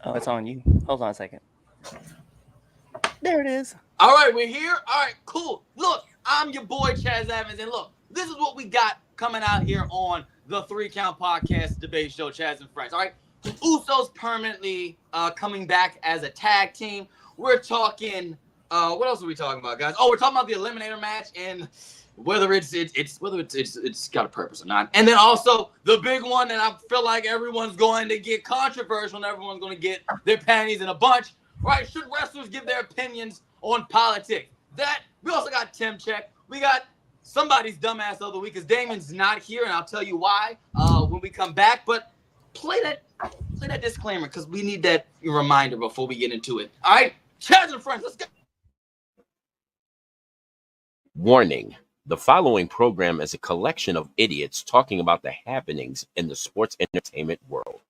Oh, it's on you. Hold on a second. There it is. All right, we're here. All right, cool. Look, I'm your boy, Chaz Evans, and look, this is what we got coming out here on the 3 Count Podcast debate show, Chaz and Friends. All right, Usos permanently coming back as a tag team. We're talking, what else are we talking about, guys? Oh, we're talking about the Eliminator match and whether it's got a purpose or not. And then also the big one, and I feel like everyone's going to get controversial and everyone's going to get their panties in a bunch. Right? Should wrestlers give their opinions on politics? That we also got TEMP check. We got somebody's dumbass of the week because Damien's not here, and I'll tell you why when we come back. But play that disclaimer because we need that reminder before we get into it. All right, Chaz and Friends, let's go. Warning. The following program is a collection of idiots talking about the happenings in the sports entertainment world.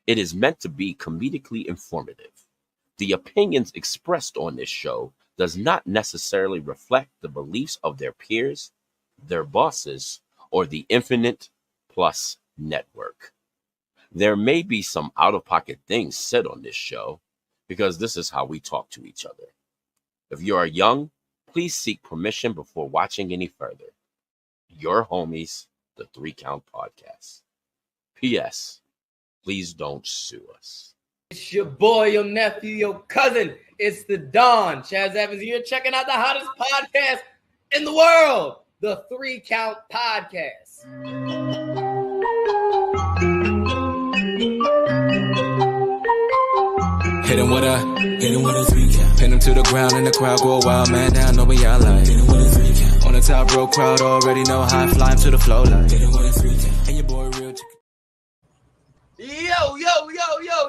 It is meant to be comedically informative. The opinions expressed on this show does not necessarily reflect the beliefs of their peers, their bosses, or the Infinite Plus network. There may be some out-of-pocket things said on this show because this is how we talk to each other. If you are young, please seek permission before watching any further. Your homies, the 3 Count Podcast. P.S. Please don't sue us. It's your boy, your nephew, your cousin. It's the Don. Chaz Evans here, checking out the hottest podcast in the world, the 3 Count Podcast. Hit him with a 3 count. Pin him to the ground and the crowd go wild, man down, know what y'all like. Hit him with a 3 count. On the top row, crowd already know how I fly him to the flow like. Hit him with a 3 count. And your boy real chicken.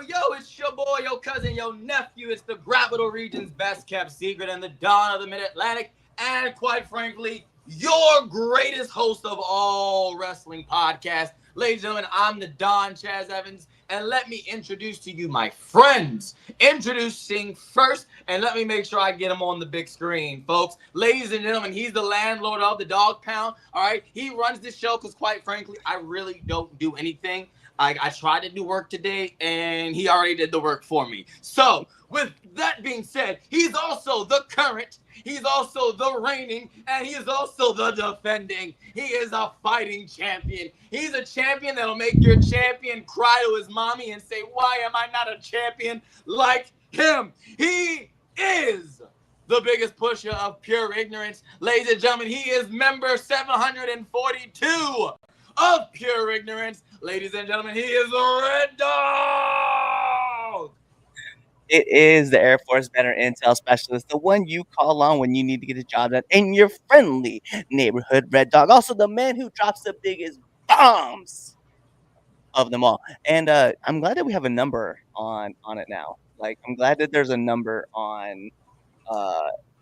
Yo, it's your boy, your cousin, your nephew. It's the Capital Region's best kept secret and the Don of the Mid-Atlantic. And quite frankly, your greatest host of all wrestling podcasts. Ladies and gentlemen, I'm the Don Chaz Evans. And let me introduce to you my friends. Introducing first, and let me make sure I get him on the big screen, folks. Ladies and gentlemen, he's the landlord of the Dog Pound. All right, he runs this show because quite frankly, I really don't do anything. I tried to do work today, and he already did the work for me. So, with that being said, he's also the current, he's also the reigning, and he is also the defending. He is a fighting champion. He's a champion that'll make your champion cry to his mommy and say, why am I not a champion like him? He is the biggest pusher of pure ignorance. Ladies and gentlemen, he is member 742 of Pure Ignorance. Ladies and gentlemen, he is the Red Dog. It is the Air Force Banner Intel Specialist, the one you call on when you need to get a job done, and your friendly neighborhood Red Dog. Also, the man who drops the biggest bombs of them all. And I'm glad that we have a number on it now. Like, I'm glad that there's a number on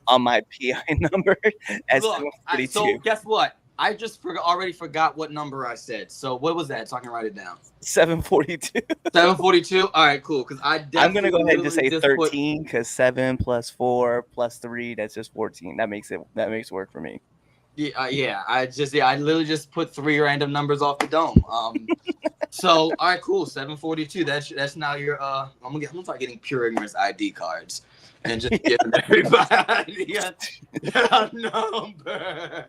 my PI number. Look, so guess what? I just already forgot what number I said. So what was that? So I can write it down. 742. 742. All right, cool. Because I'm gonna go ahead and just say 13 because 7 plus 4 plus 3, that's just 14. That makes it work for me. Yeah. I literally just put 3 random numbers off the dome. So all right, cool. 742. That's now your I'm gonna start getting Pure Ignorance ID cards. And just giving everybody a number.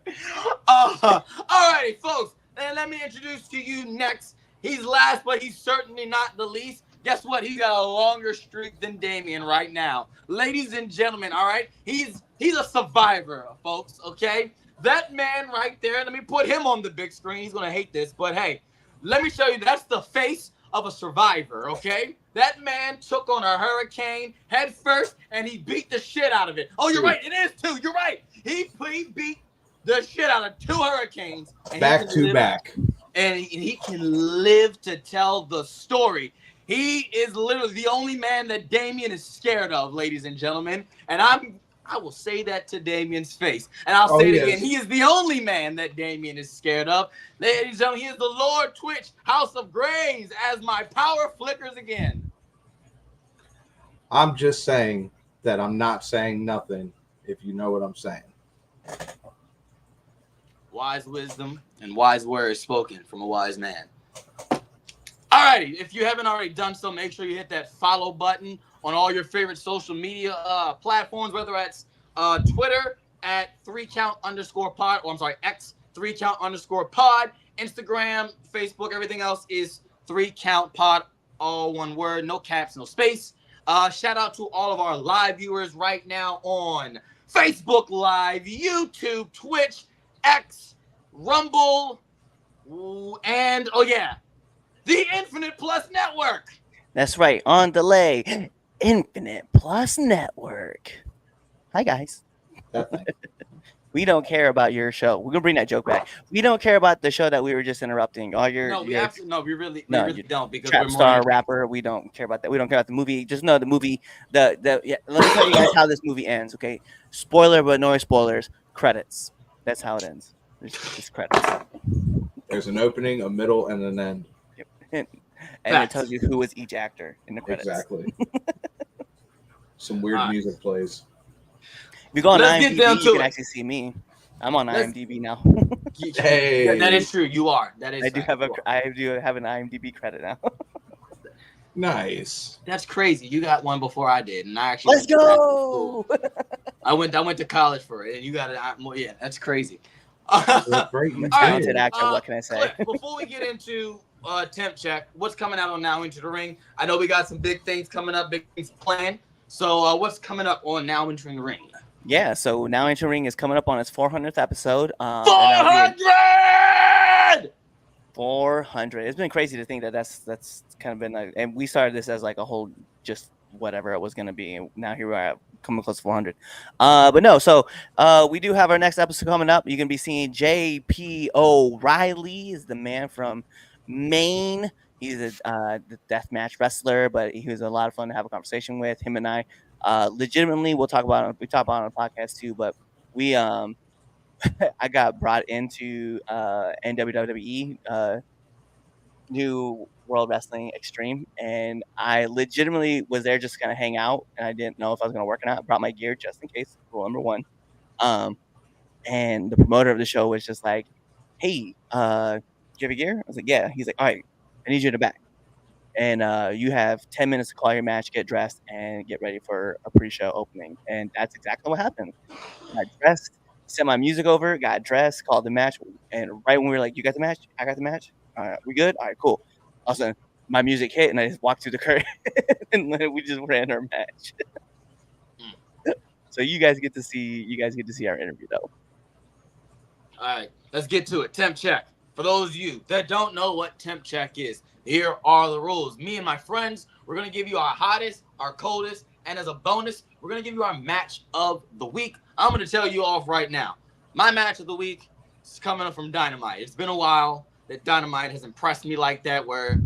Alrighty, folks. And let me introduce to you next. He's last, but he's certainly not the least. Guess what? He's got a longer streak than Damien right now. Ladies and gentlemen, all right? He's a survivor, folks, okay? That man right there, let me put him on the big screen. He's going to hate this, but hey, let me show you. That's the face of a survivor, okay? That man took on a hurricane head first, and he beat the shit out of it. Oh, you're right. It is 2. You're right. He beat the shit out of 2 hurricanes. Back to back. And he can live to tell the story. He is literally the only man that Damien is scared of, ladies and gentlemen. And I will say that to Damien's face. And I'll say it again. He is the only man that Damien is scared of. Ladies and gentlemen, he is the Lord Twitch, House of Grays, as my power flickers again. I'm just saying that I'm not saying nothing, if you know what I'm saying. Wise wisdom and wise words spoken from a wise man. Alrighty, if you haven't already done so, make sure you hit that follow button on all your favorite social media platforms, whether it's Twitter at 3count_pod, or I'm sorry, X 3count_pod, Instagram, Facebook, everything else is 3countpod, all one word, no caps, no space. Shout out to all of our live viewers right now on Facebook Live, YouTube, Twitch, X, Rumble, and oh yeah, the Infinite Plus Network. That's right, on delay, Infinite Plus Network. Hi guys. That thing. We don't care about your show. We're gonna bring that joke back. We don't care about the show that we were just interrupting. All your No, we absolutely no, we really don't, because trap we're more star rapper. We don't care about that. We don't care about the movie. Just know the movie. Yeah, let me tell you guys how this movie ends. Okay, spoiler, but no spoilers. Credits. That's how it ends. There's just credits. There's an opening, a middle, and an end. Yep. And it tells you who was each actor in the credits. Exactly. Some weird music plays. If you go on Let's IMDb, get down you to can it. actually see me. I'm on IMDb now. Hey. Yeah, that is true. You are. That is. I do have an IMDb credit now. Nice. That's crazy. You got one before I did, and I actually. Let's go. I went to college for it, and you got it. Yeah, that's crazy. Great. I'm a talented actor. What can I say? Cliff, before we get into temp check, what's coming out on Now Into the Ring? I know we got some big things coming up, big things planned. So what's coming up on Now Entering the Ring? Yeah, so Now Entering the Ring is coming up on its 400th episode. 400! 400. It's been crazy to think that that's kind of been like, and we started this as like a whole just whatever it was going to be, and now here we are coming close to 400. But no, so we do have our next episode coming up. You can be seeing J.P. O'Reilly is the man from Maine. He's a deathmatch wrestler, but he was a lot of fun to have a conversation with. Him and I, legitimately, we talk about it on a podcast too. But we, I got brought into NWWE, New World Wrestling Extreme, and I legitimately was there just to kind of hang out, and I didn't know if I was going to work or not. I brought my gear just in case. Rule number one. And the promoter of the show was just like, "Hey, do you have a gear?" I was like, "Yeah." He's like, "All right, I need you in the back, and you have 10 minutes to call your match, get dressed, and get ready for a pre-show opening." And that's exactly what happened. I dressed, sent my music over, got dressed, called the match, and right when we were like, "You got the match? I got the match. All right, we good? All right, cool." All of a sudden, my music hit, and I just walked through the curtain, and then we just ran our match. So you guys get to see our interview though. All right, let's get to it. Temp check. For those of you that don't know what temp check is, here are the rules. Me and my friends, we're going to give you our hottest, our coldest, and as a bonus, we're going to give you our match of the week. I'm going to tell you off right now. My match of the week is coming up from Dynamite. It's been a while that Dynamite has impressed me like that, where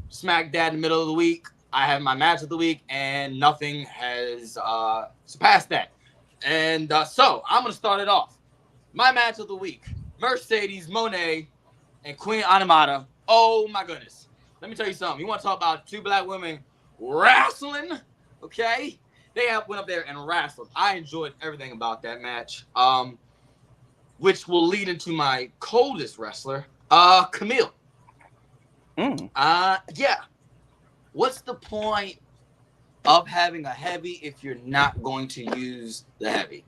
smack dab in the middle of the week, I have my match of the week, and nothing has surpassed that. And so I'm going to start it off. My match of the week, Mercedes Moné and Queen Animata. Oh, my goodness. Let me tell you something. You want to talk about two black women wrestling? Okay? They went up there and wrestled. I enjoyed everything about that match, which will lead into my coldest wrestler, Camille. Yeah. What's the point of having a heavy if you're not going to use the heavy?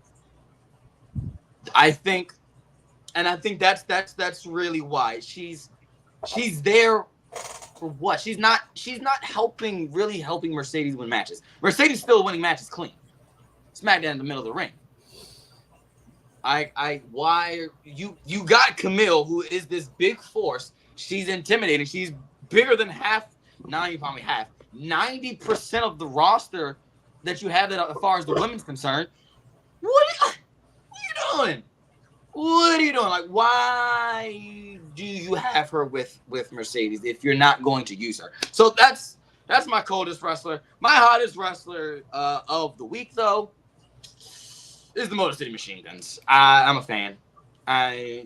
I think that's really why she's there for what? She's not helping Mercedes win matches. Mercedes still winning matches clean. Smack down in the middle of the ring. Why you got Camille, who is this big force. She's intimidating. She's bigger than half, not even probably half, 90% of the roster that you have that as far as the women's concerned. What are you doing? What are you doing? Like, why do you have her with Mercedes if you're not going to use her? So that's my coldest wrestler. My hottest wrestler of the week, though, is the Motor City Machine Guns. I'm a fan.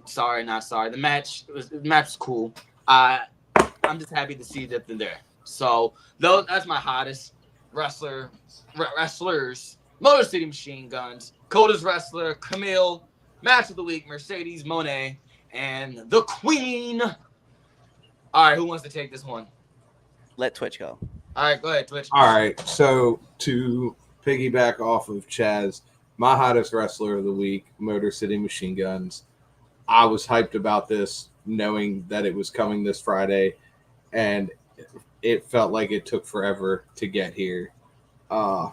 Sorry, not sorry. The match was cool. I'm just happy to see that they're there. So that's my hottest wrestlers. Motor City Machine Guns. Coldest wrestler, Camille. Match of the week, Mercedes Moné and the Queen. All right, who wants to take this one? let Twitch go. All right, go ahead, Twitch. All right. So to piggyback off of Chaz, my hottest wrestler of the week, Motor City Machine Guns. I was hyped about this, knowing that it was coming this Friday, and it felt like it took forever to get here. My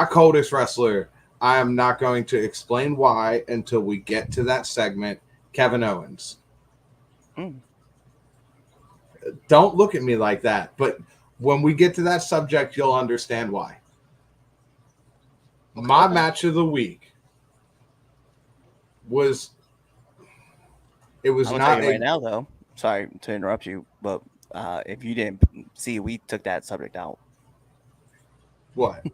coldest wrestler, I am not going to explain why until we get to that segment, Kevin Owens. Don't look at me like that, but when we get to that subject, you'll understand why. Okay. My match of the week was I'm gonna not tell you right now, though. Sorry to interrupt you, but if you didn't see, we took that subject out. What?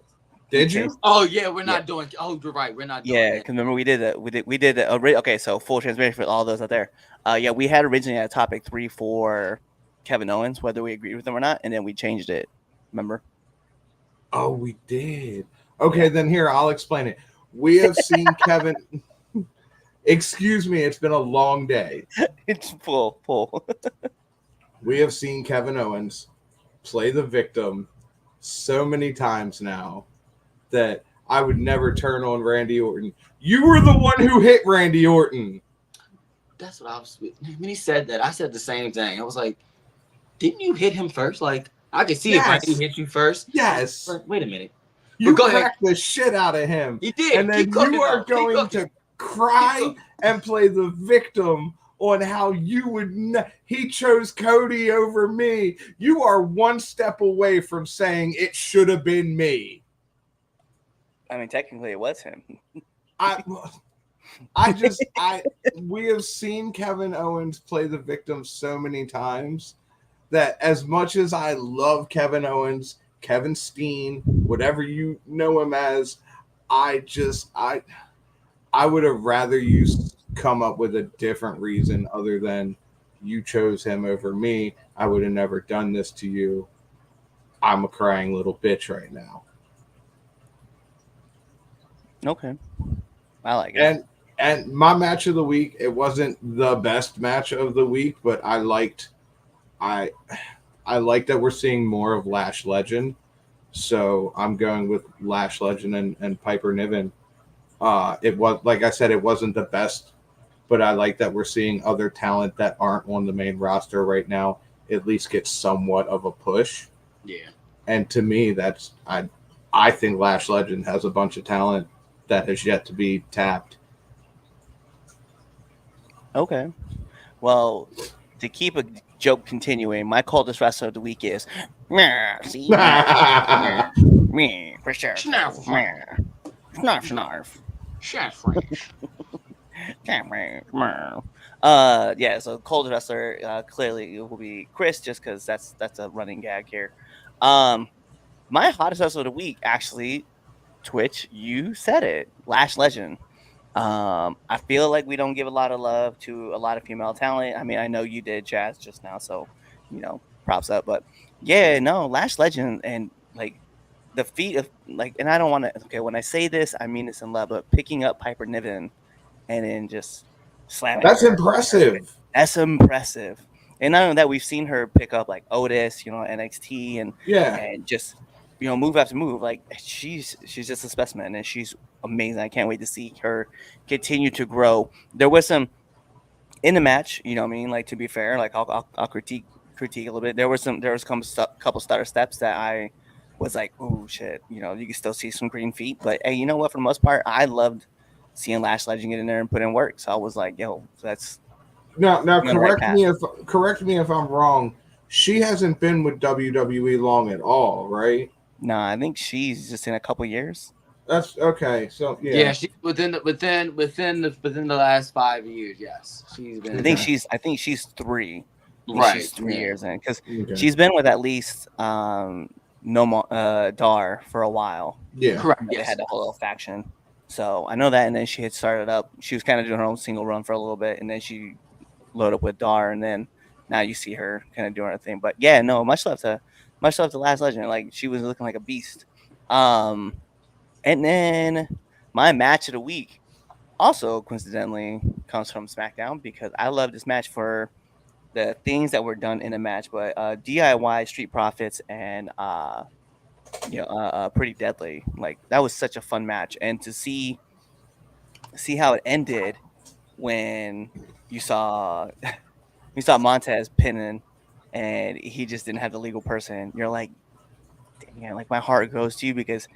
Did you? Oh yeah, we're not doing. Oh, you're right. We're not doing. Yeah, because remember we did that. We did that. Okay, so full transparency for all those out there. Yeah, we had originally a topic 3 for Kevin Owens, whether we agreed with him or not, and then we changed it. Remember? Oh, we did. Okay, then here I'll explain it. We have seen Kevin. Excuse me, it's been a long day. It's full. We have seen Kevin Owens play the victim so many times now that I would never turn on Randy Orton. You were the one who hit Randy Orton. That's what I was. When he said that, I said the same thing. I was like, "Didn't you hit him first? Like, I could see if Randy hit you first." Yes. Like, wait a minute. You go ahead. cracked the shit out of him. He did. And then Keep cooking, you are though. Keep going cooking. to cry and play the victim on how you would he chose Cody over me. You are one step away from saying it should have been me. I mean, technically, it was him. We have seen Kevin Owens play the victim so many times that as much as I love Kevin Owens, Kevin Steen, whatever you know him as, I would have rather you come up with a different reason other than you chose him over me. I would have never done this to you. I'm a crying little bitch right now. Okay. I like it. And my match of the week, it wasn't the best match of the week, but I liked that we're seeing more of Lash Legend. So I'm going with Lash Legend and Piper Niven. It was, like I said, it wasn't the best, but I like that we're seeing other talent that aren't on the main roster right now at least get somewhat of a push. Yeah. And to me, I think Lash Legend has a bunch of talent that has yet to be tapped. Okay. Well, to keep a joke continuing, my coldest wrestler of the week is see, me for sure. Snarf. Snarf. Chef. Yeah, so coldest wrestler clearly it will be Chris, just because that's a running gag here. My hottest wrestler of the week, actually, Twitch, you said it, Lash Legend. I feel like we don't give a lot of love to a lot of female talent. I mean, I know you did, Chaz, just now, so props up. But yeah, no, Lash Legend, and like the feat of and I don't want to. Okay, when I say this, I mean this in love, but picking up Piper Niven and then just slamming. That's impressive. That's impressive. And not only that, we've seen her pick up like Otis, NXT, and just move after move. Like she's just a specimen, and she's amazing. I can't wait to see her continue to grow. There was some in the match, like, to be fair, like I'll critique a little bit. There was a couple stutter steps that I was like, oh shit, you can still see some green feet. But hey, you know what? For the most part, I loved seeing Lash Legend get in there and put in work. So I was like, yo, that's now correct me if I'm wrong. She hasn't been with WWE long at all, right? No, I think she's just in a couple years. That's okay. So yeah, she's within the last 5 years. Yes, she's been. I think she's 3. Right, she's 3 years in, because she's been with at least Dar for a while. Yeah, correct. They had the whole little faction, so I know that. And then she had started up. She was kind of doing her own single run for a little bit, and then she loaded up with Dar, and then now you see her kind of doing her thing. But yeah, no, much love to Last Legend. Like, she was looking like a beast. And then my match of the week also coincidentally comes from SmackDown, because I love this match for the things that were done in a match, but DIY, Street Profits, and Pretty Deadly, like that was such a fun match, and to see how it ended when you saw Montez pinning, and he just didn't have the legal person. You're like, dang it, like my heart goes to you because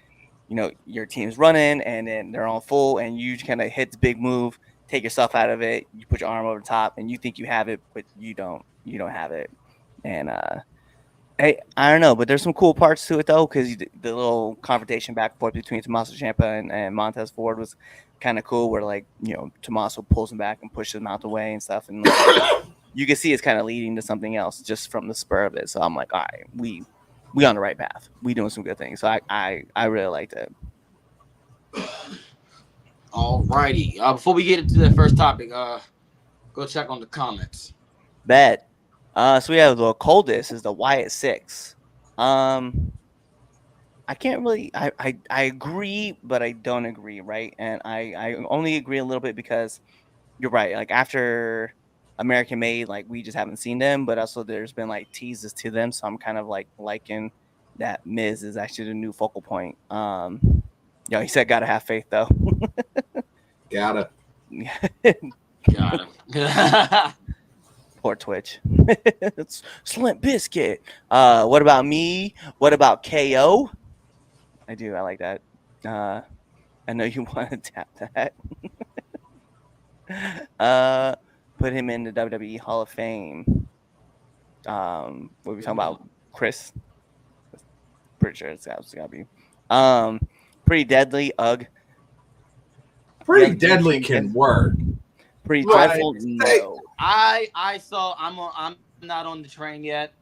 your team's running and then they're on full, and you kind of hit the big move, take yourself out of it, you put your arm over the top, and you think you have it, but you don't. You don't have it, and I don't know, but there's some cool parts to it though, because the little confrontation back and forth between Tommaso Ciampa and Montez Ford was kind of cool. Where like Tommaso pulls him back and pushes him out the way and stuff, and like, you can see it's kind of leading to something else just from the spur of it. So I'm like, all right, we on the right path. We doing some good things. So I really liked it. All righty. Before we get into the first topic, go check on the comments. Bet. So we have the coldest is the Wyatt 6. I can't really. I agree, but I don't agree, right? And I only agree a little bit because you're right. Like after American Made, like we just haven't seen them, but also there's been like teases to them, so I'm kind of like liking that Miz is actually the new focal point. He said gotta have faith though. Gotta. Got him. Poor Twitch. It's Slim Biscuit. What about me? What about KO? I do. I like that. I know you want to tap that. Put him in the WWE Hall of Fame. What are we talking about? Chris? Pretty sure it's gotta be. Pretty Deadly. Ugh. Pretty Deadly can work. Pretty Dreadful. No. I'm not on the train yet.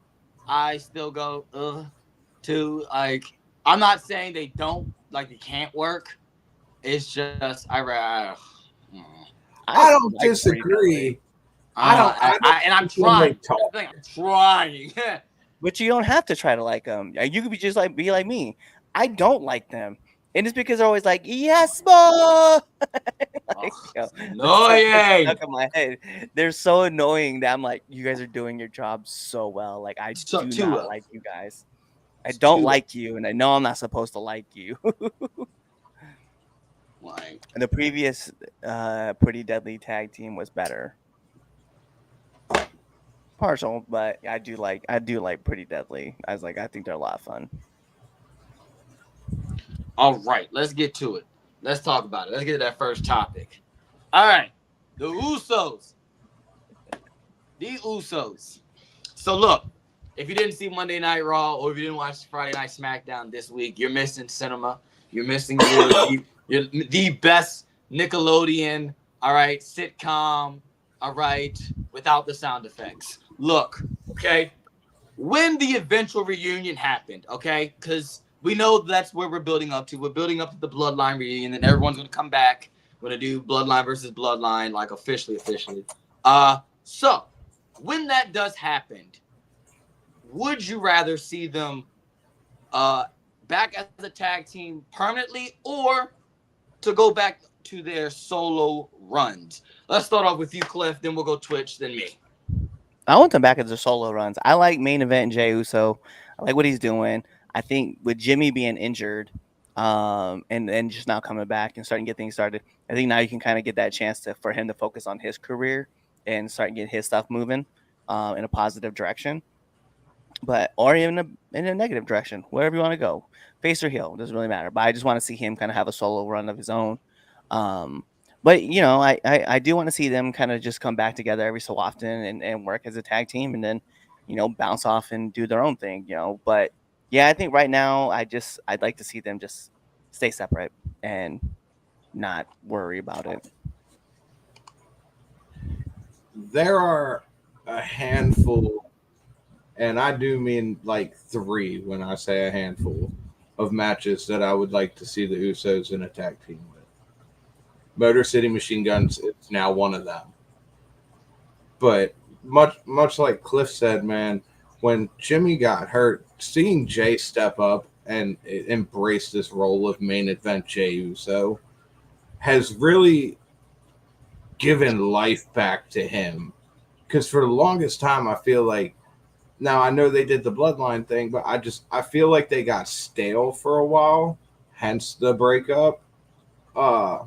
I still go to like. I'm not saying they don't like they can't work. It's just I don't disagree. I'm trying. I'm trying. But you don't have to try to like them. You could be like me. I don't like them, and it's because they're always like, yes, boy. Annoying. Stuck in my head. They're so annoying that I'm like, you guys are doing your job so well. Like I do not like you guys. I don't like you, and I know I'm not supposed to like you. And the previous Pretty Deadly tag team was better. Partial, but I do like Pretty Deadly. I think they're a lot of fun. All right, let's get to it. Let's talk about it. Let's get to that first topic. All right, the Usos. The Usos. So look, if you didn't see Monday Night Raw or if you didn't watch Friday Night SmackDown this week, you're missing cinema. You're missing the best Nickelodeon, all right, sitcom, all right, without the sound effects. Look, okay, when the eventual reunion happened, okay, because we know that's where we're building up to. We're building up to the Bloodline reunion, and everyone's going to come back. We're going to do Bloodline versus Bloodline, like officially. So when that does happen, would you rather see them back as a tag team permanently or to go back to their solo runs? Let's start off with you, Cliff, then we'll go Twitch, then me. I want them back as their solo runs. I like main event Jey Uso. I like what he's doing. I think with Jimmy being injured and then just now coming back and starting to get things started, I think now you can kind of get that chance for him to focus on his career and start getting his stuff moving in a positive direction. Or even in a negative direction, wherever you want to go, face or heel, doesn't really matter. But I just want to see him kind of have a solo run of his own. But I do want to see them kind of just come back together every so often and work as a tag team, and then bounce off and do their own thing. But yeah, I think right now I'd like to see them just stay separate and not worry about it. There are a handful. And I do mean like 3 when I say a handful of matches that I would like to see the Usos in a tag team with. Motor City Machine Guns is now one of them. But much like Cliff said, man, when Jimmy got hurt, seeing Jay step up and embrace this role of main event Jey Uso has really given life back to him because for the longest time, I feel like now I know they did the bloodline thing, but I feel like they got stale for a while, hence the breakup. Uh,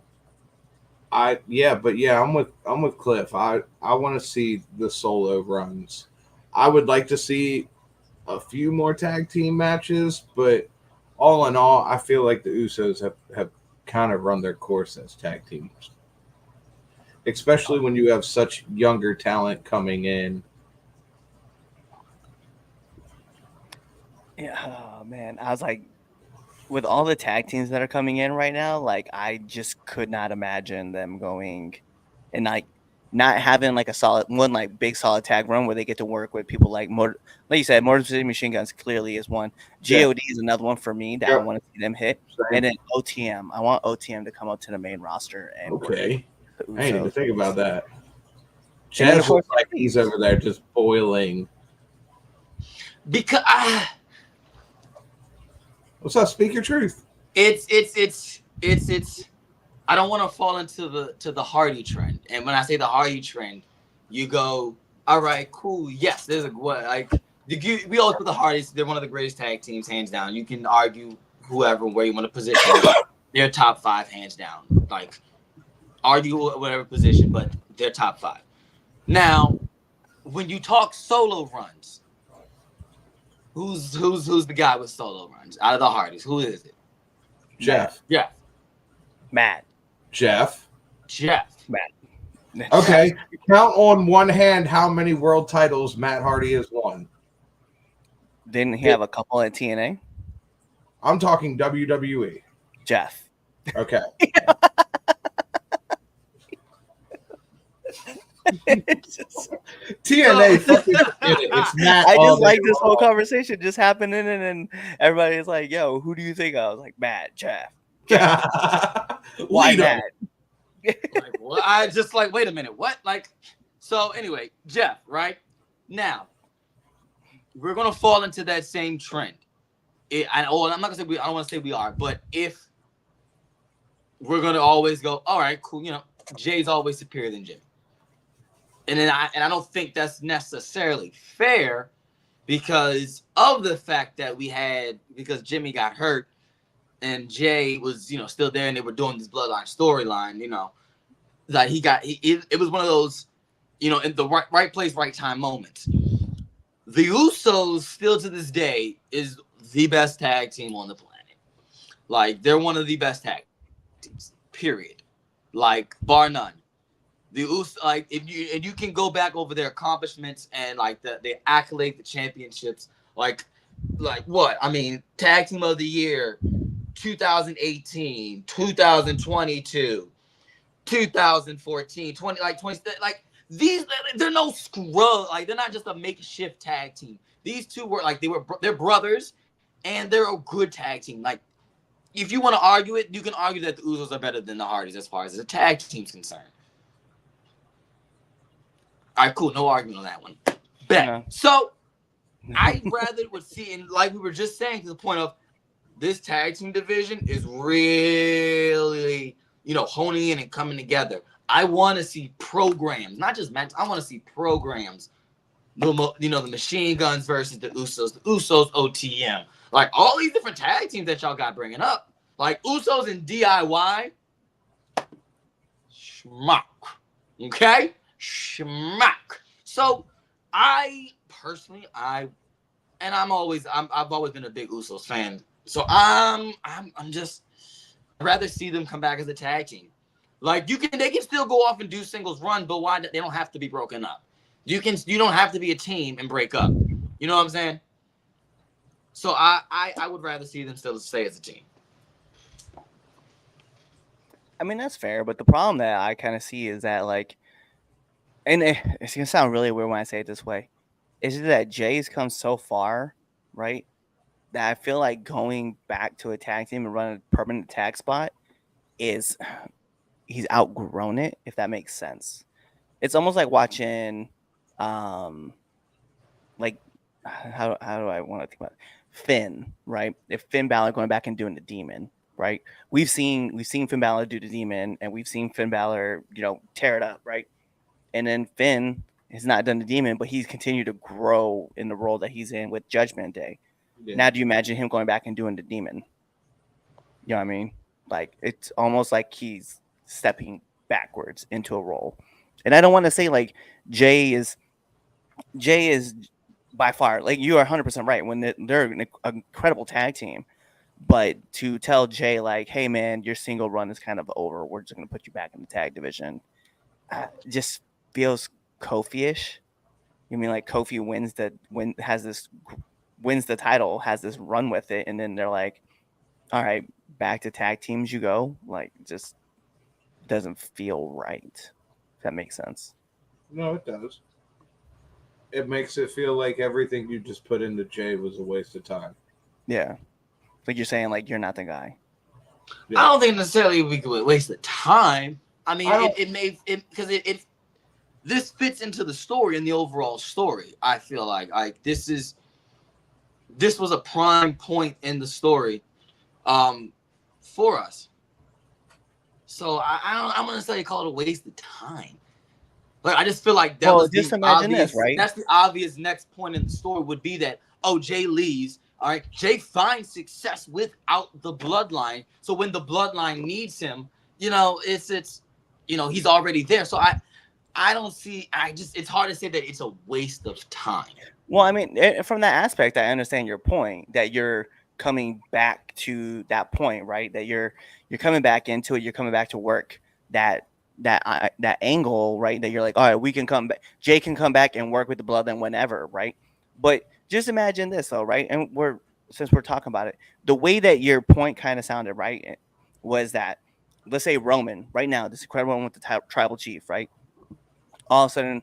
I'm with Cliff. I want to see the solo runs. I would like to see a few more tag team matches, but all in all, I feel like the Usos have kind of run their course as tag teams, especially when you have such younger talent coming in. Yeah, oh man, I was like, with all the tag teams that are coming in right now, like I just could not imagine them going and like not having like a solid one, like big solid tag run where they get to work with people like like you said, Motor City Machine Guns clearly is one. Yeah. God is another one for me that I Yep. want to see them hit, Same. and then OTM. I want OTM to come up to the main roster and Okay, work I didn't even Usos. think about that. And then, of Chaz course, looks like he's over there just boiling. Because What's up? Speak your truth. it's I don't want to fall into the Hardy trend. And when I say the Hardy trend, you go, all right, cool. Yes, there's a what like we always put the Hardys. They're one of the greatest tag teams, hands down. You can argue whoever where you want to position them. They're top 5, hands down. Like argue whatever position, but they're top 5. Now, when you talk solo runs, who's the guy with solo runs out of the Hardys? Who is it? Jeff. Yeah, Matt. Jeff. Matt. Okay. Count on one hand how many world titles Matt Hardy has won. Didn't he have a couple at TNA? I'm talking WWE. Jeff. Okay. TNA fucking forget it. It's Matt. I all just like day this whole long. conversation just happening, and then everybody's like, "Yo, who do you think?" I was like, "Matt, Jeff." Why Lead 'em. Matt? like, well, I just like, wait a minute, what? Like, so anyway, Jeff, right now, we're gonna fall into that same trend. I'm not gonna say I don't want to say we are, but if we're gonna always go, all right, cool, Jay's always superior than Jimmy, and I don't think that's necessarily fair because of the fact that because Jimmy got hurt and Jay was, still there and they were doing this bloodline storyline, that it was one of those, in the right place, right time moments. The Usos still to this day is the best tag team on the planet. Like they're one of the best tag teams, period. Like bar none. The Usos, like if you can go back over their accomplishments and like the accolade, the championships, like what? I mean, tag team of the year, 2018, 2022, 2014, 20 like these, they're no scrub. Like they're not just a makeshift tag team. These two were like they're brothers, and they're a good tag team. Like if you want to argue it, you can argue that the Usos are better than the Hardys as far as the tag team's concerned. All right, cool. No argument on that one. Bet. No. So I rather would see, and like we were just saying, to the point of this tag team division is really, honing in and coming together. I want to see programs, not just matches. I want to see programs. The Machine Guns versus the Usos OTM, like all these different tag teams that y'all got bringing up, like Usos and DIY. Schmuck. Okay, schmuck. So I personally, I've always been a big Usos fan. So I'm just I'd rather see them come back as a tag team. Like they can still go off and do singles run, but why they don't have to be broken up. You don't have to be a team and break up. You know what I'm saying? So I would rather see them still stay as a team. I mean, that's fair, but the problem that I kind of see is that and it's gonna sound really weird when I say it this way, is that Jay's come so far, right? That I feel like going back to a tag team and running a permanent tag spot he's outgrown it, if that makes sense. It's almost like watching, like how do I want to think about it? Finn, right? If Finn Balor going back and doing the Demon, right? We've seen Finn Balor do the Demon, and we've seen Finn Balor, tear it up, right? And then Finn He's not done the Demon, but he's continued to grow in the role that he's in with Judgment Day. Yeah. Now, do you imagine him going back and doing the Demon? You know what I mean? Like, it's almost like he's stepping backwards into a role. And I don't want to say like Jay is by far, like, you are 100% right when they're an incredible tag team. But to tell Jay, like, hey man, your single run is kind of over, we're just gonna put you back in the tag division, just feels Kofi-ish. You mean like Kofi wins the title, has this run with it, and then they're like, all right, back to tag teams you go. Like, just doesn't feel right. If that makes sense. No, it does. It makes it feel like everything you just put into Jay was a waste of time. Yeah. Like you're saying, like, you're not the guy. Yeah. I don't think necessarily we could waste the time. I mean, because this fits into the story and the overall story. I feel like this was a prime point in the story, for us. So I don't necessarily call it a waste of time. But I just feel like that was just the imagine obvious, this, right? That's the obvious next point in the story would be that, oh, Jay leaves. All right, Jay finds success without the bloodline. So when the bloodline needs him, it's he's already there. So I don't see. It's hard to say that it's a waste of time. Well, I mean, from that aspect, I understand your point that you're coming back to that point, right? That you're coming back into it. You're coming back to work that angle, right? That you're like, all right, we can come back. Jay can come back and work with the bloodline whenever, right? But just imagine this, though, right? And since we're talking about it, the way that your point kind of sounded, right, was that, let's say Roman right now, this incredible one with the tribal chief, right? All of a sudden,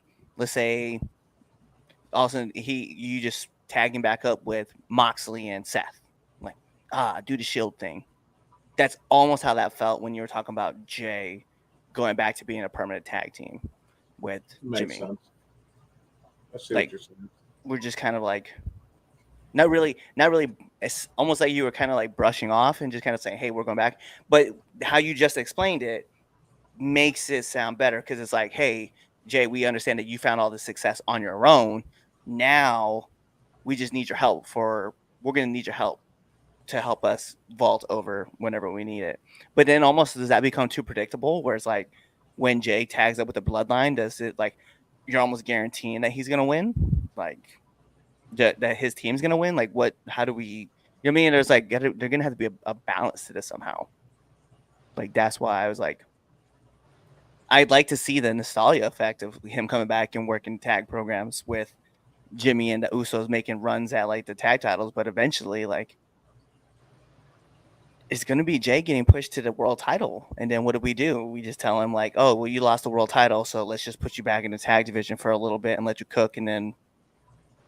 you just tag him back up with Moxley and Seth, like, do the Shield thing. That's almost how that felt when you were talking about Jay going back to being a permanent tag team with Jimmy. Sense. I see like, what you're saying. We're just kind of like, not really. It's almost like you were kind of like brushing off and just kind of saying, hey, we're going back. But how you just explained it makes it sound better, because it's like, hey, Jay, we understand that you found all the success on your own. Now we just need your help we're going to need your help to help us vault over whenever we need it. But then almost, does that become too predictable, where it's like when Jay tags up with the bloodline, does it, like, you're almost guaranteeing that he's going to win? Like, that his team's going to win? Like, how do we, you know what I mean? There's like, they're going to have to be a balance to this somehow. Like, that's why I was like, I'd like to see the nostalgia effect of him coming back and working tag programs with Jimmy and the Usos, making runs at like the tag titles. But eventually, like, it's going to be Jay getting pushed to the world title. And then what do? We just tell him, like, oh, well, you lost the world title, so let's just put you back in the tag division for a little bit and let you cook. And then,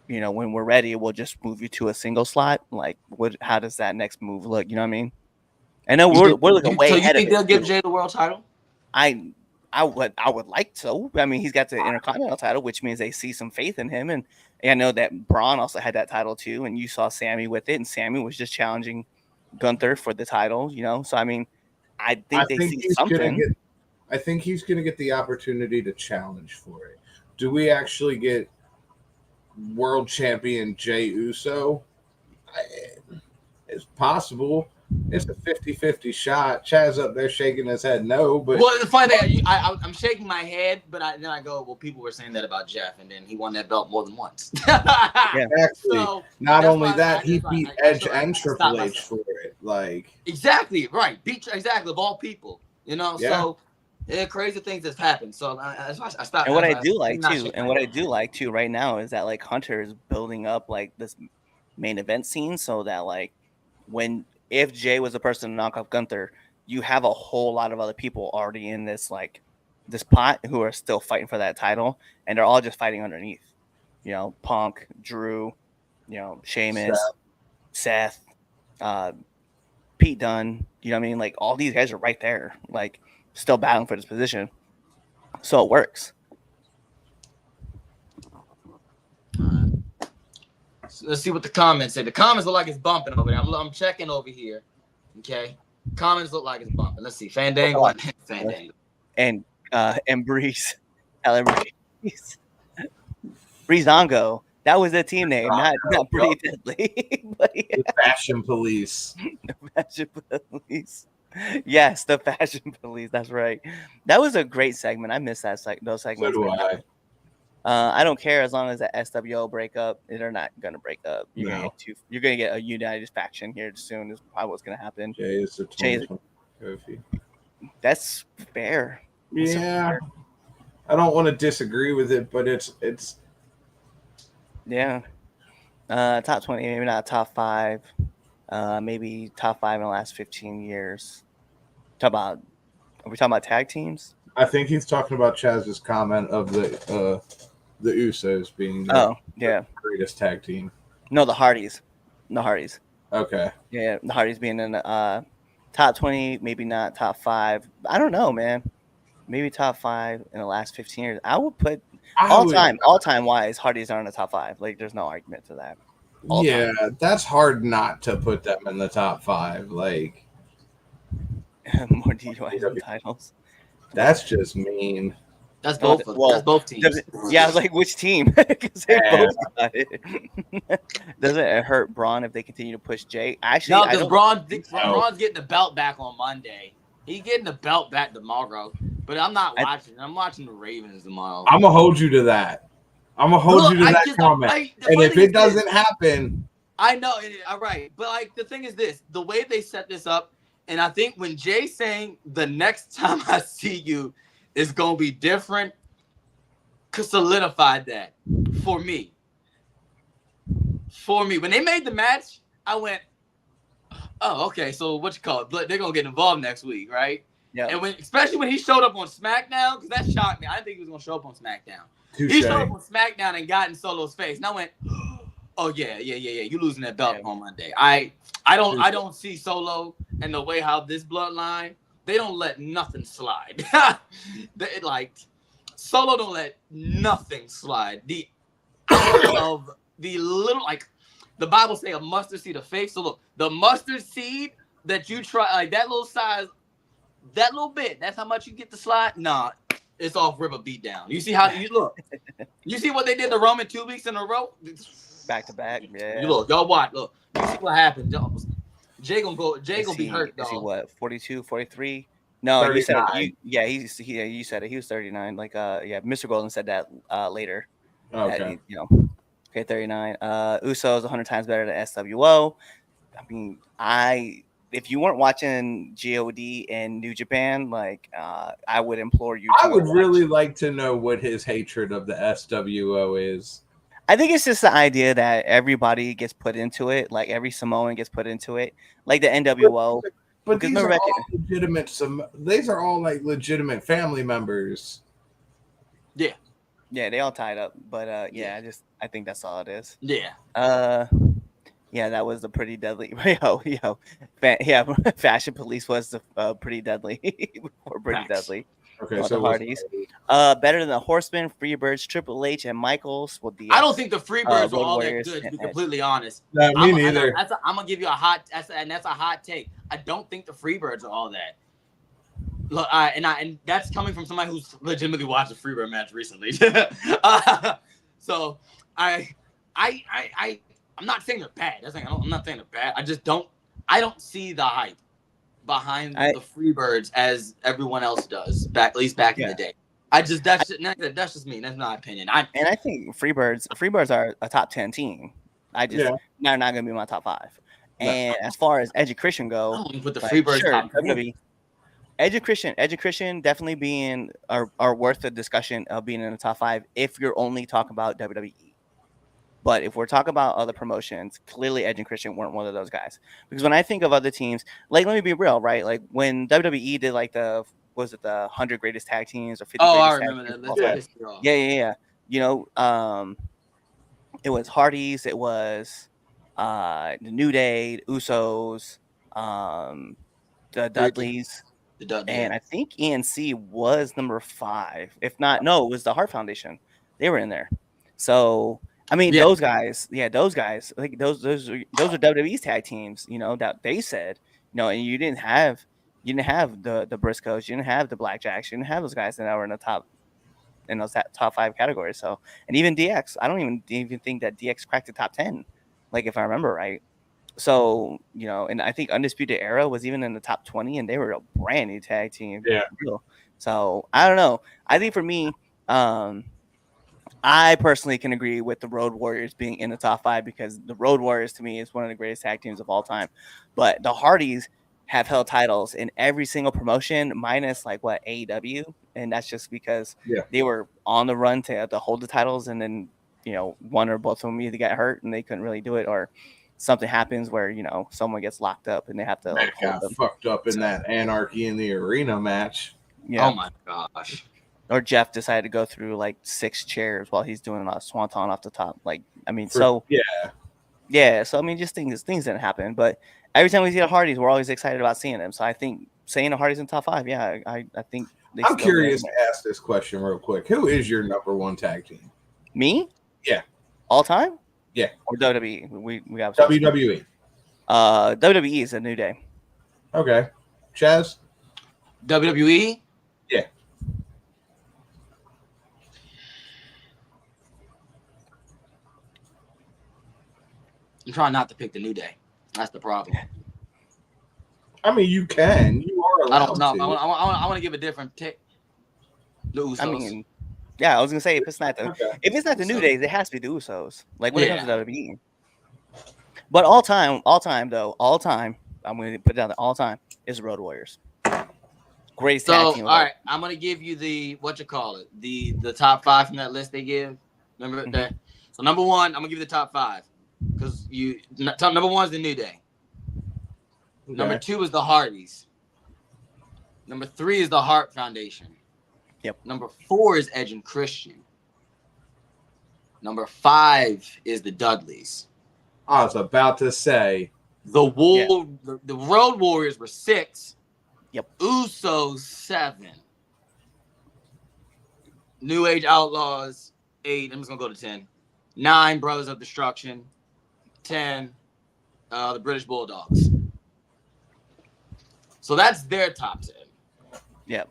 when we're ready, we'll just move you to a single slot. Like, how does that next move look? You know what I mean? I know we're looking way ahead of it. So you think they'll give Jay the world title? I would like to. I mean, he's got the Intercontinental title, which means they see some faith in him. And I know that Braun also had that title too, and you saw Sammy with it, and Sammy was just challenging Gunther for the title, So I mean, I think they see something. I think he's going to get the opportunity to challenge for it. Do we actually get world champion Jey Uso? It's possible. It's a 50-50 shot. Chaz up there shaking his head no, but the funny thing, I'm shaking my head, but then I go, well, people were saying that about Jeff, and then he won that belt more than once. Yeah, exactly. So, not only that, he beat Edge and Triple H for it. Like, exactly right, exactly of all people, Yeah. So crazy things have happened. So I stopped. And what I do like too, right now is that like Hunter is building up like this main event scene, so that like if Jay was the person to knock off Gunther, you have a whole lot of other people already in this pot who are still fighting for that title, and they're all just fighting underneath. Punk, Drew, Sheamus, Seth, Pete Dunne. You know what I mean? Like, all these guys are right there, like, still battling for this position. So it works. Let's see what the comments say. The comments look like it's bumping over there. I'm checking over here. Okay. Comments look like it's bumping. Let's see. Fandango. And Breeze. Ellen Breeze. Breezango. That was a team name, not Pretty Deadly. But yeah, The Fashion Police. Fashion Police. Yes, the Fashion Police. That's right. That was a great segment. I miss those So segments. do Man. I. I don't care as long as the SWO break up. They're not gonna break up. No. You're gonna get a united faction here soon. Is probably what's gonna happen. Jay is the Jay is- 2020 trophy. That's fair. That's so Yeah. fair. I don't want to disagree with it, but it's Yeah. Top 20, maybe not top 5. Maybe top 5 in the last 15 years. Are we talking about tag teams? I think he's talking about Chaz's comment of the Usos being the Yeah. greatest tag team. No, the Hardys. The Hardys. Okay. Yeah, the Hardys being in the top 20, maybe not top 5. I don't know, man. Maybe top 5 in the last 15 years. I would put all time wise, Hardys are in the top 5. Like, there's no argument to that. Yeah, that's hard not to put them in the top 5. Like, More DUIs titles. that's just mean. That's both. That's both teams. Yeah, I was like, which team? Because they both got it. Doesn't it hurt Braun if they continue to push Jay? Actually, No, because Braun's getting the belt back on Monday. He's getting the belt back tomorrow. But I'm not watching. I'm watching the Ravens tomorrow. I'm gonna hold you to that. I'm gonna hold you to that comment. And if it doesn't happen, I know. All right, but like the thing is this: the way they set this up, and I think when Jay's saying the next time I see you is gonna be different, solidified that for me. For me, when they made the match, I went, "Oh, okay. So what you call it? They're gonna get involved next week, right?" Yeah. And especially when he showed up on SmackDown, because that shocked me. I didn't think he was gonna show up on SmackDown. touche. He showed up on SmackDown and got in Solo's face, and I went, "Oh yeah. You losing that belt on Monday." I don't see Solo and the way how this bloodline, they don't let nothing slide. Solo don't let nothing slide. The of the little, like the Bible say, a mustard seed of faith. So look, the mustard seed that you try, like that little size, that little bit, that's how much you get to slide. Nah, it's off river beat down. You see how you look? You see what they did to Roman 2 weeks in a row? Back to back. Yeah. You look, y'all watch. Look, you see what happened. Jay gonna be hurt. Is he dog. what? 42, 43? No, you said it. 39. You said it. He was 39. Like Mr. Golden said that later. Okay. That, okay, 39. Usos 100 times better than SWO. I mean, if you weren't watching God and New Japan, like I would implore you. I would really like to know what his hatred of the SWO is. I think it's just the idea that everybody gets put into it, like every Samoan gets put into it, like the NWO. But these are all legitimate. These are all like legitimate family members. Yeah. Yeah, they all tied up, but I think that's all it is. Yeah. Yeah, that was the pretty deadly. Fashion Police was the pretty deadly, or pretty deadly. Okay, so the Hardys. Better than the Horsemen, Freebirds, Triple H, and Michaels. I don't think the Freebirds are all that good. To be completely honest, no, me neither. I'm gonna give you a hot. That's a hot take. I don't think the Freebirds are all that. Look, and that's coming from somebody who's legitimately watched a Freebird match recently. So I'm not saying they're bad. I'm not saying they're bad. I just don't. I don't see the hype behind the Freebirds as everyone else does. At least back in the day. That's just me. That's my opinion. I think Freebirds are a top 10 team. They're not gonna be my top 5. And as far as Education go, I don't even put the Freebirds top 10. Education definitely being are worth the discussion of being in the top 5 if you're only talking about WWE. But if we're talking about other promotions, clearly Edge and Christian weren't one of those guys. Because when I think of other teams, like let me be real, right? Like when WWE did like the 100 greatest tag teams or 50 greatest I remember that. Yeah. It was Hardys, it was the New Day, the Usos, the Dudleys. And I think ENC was number 5. If not, no, it was the Hart Foundation. They were in there. So I mean, those guys, like those are WWE's tag teams, that they said, and you didn't have the Briscoes, you didn't have the Blackjacks, you didn't have those guys that were in the top in those top 5 categories. So, and even DX, I don't even think that DX cracked the top 10, like if I remember right. So, and I think Undisputed Era was even in the top 20, and they were a brand new tag team. Yeah. So I don't know. I think for me, I personally can agree with the Road Warriors being in the top 5 because the Road Warriors to me is one of the greatest tag teams of all time. But the Hardys have held titles in every single promotion minus like AEW, and that's just because they were on the run to hold the titles, and then one or both of them either got hurt and they couldn't really do it, or something happens where someone gets locked up and they have to hold them. Fucked up in that Anarchy in the Arena match. Yeah. Oh my gosh. Or Jeff decided to go through like 6 chairs while he's doing a swanton off the top. So just things didn't happen. But every time we see the Hardys, we're always excited about seeing them. So I think saying the Hardys in top 5, I think I'm curious to ask this question real quick. Who is your number 1 tag team? Me? Yeah. All time? Yeah. Or WWE? We got WWE. WWE is a New Day. Okay. Chaz? WWE? Yeah. I'm trying not to pick the New Day. That's the problem. I mean, you can. You are allowed I don't know. I want to give a different take. The Usos. I mean, yeah, I was gonna say if it's not the New Days, it has to be the Usos. Like when it comes to WWE. But all time, I'm gonna put it down there. All time is the Road Warriors. Great tag team. All right, I'm gonna give you the the top 5 from that list they give. Remember that? So number 1, I'm gonna give you the top 5 because number 1 is the New Day. Okay. Number 2 is the Hardys. Number 3 is the Hart Foundation. Yep. Number 4 is Edge and Christian. Number 5 is the Dudleys. I was about to say the Road Warriors were 6. Yep. Usos 7. New Age Outlaws 8. I'm just gonna go to 10. 9 Brothers of Destruction. 10 the British Bulldogs. So that's their top 10. Yep.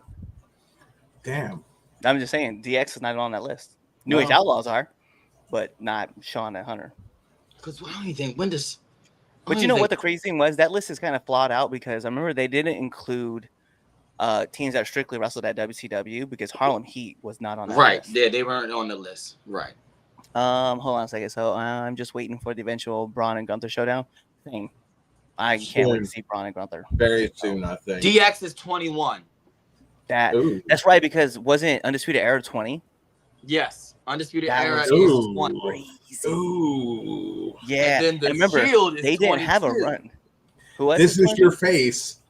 Damn. I'm just saying DX is not on that list. New Age Outlaws are, but not Shawn and Hunter. Because I don't even think when does. But you know what the crazy thing was? That list is kind of flawed out because I remember they didn't include teams that strictly wrestled at WCW because Harlem Heat was not on that list. Right. Yeah, they weren't on the list. Right. Hold on a second. So I'm just waiting for the eventual Braun and Gunther showdown thing. I can't wait to see Braun and Gunther. Very soon, I think. DX is 21. That's right, because wasn't Undisputed Era 20? Yes. Undisputed Era is 20. Crazy. Ooh. Yeah. And then remember, Shield is they 22. didn't have a run. Who was this is your face.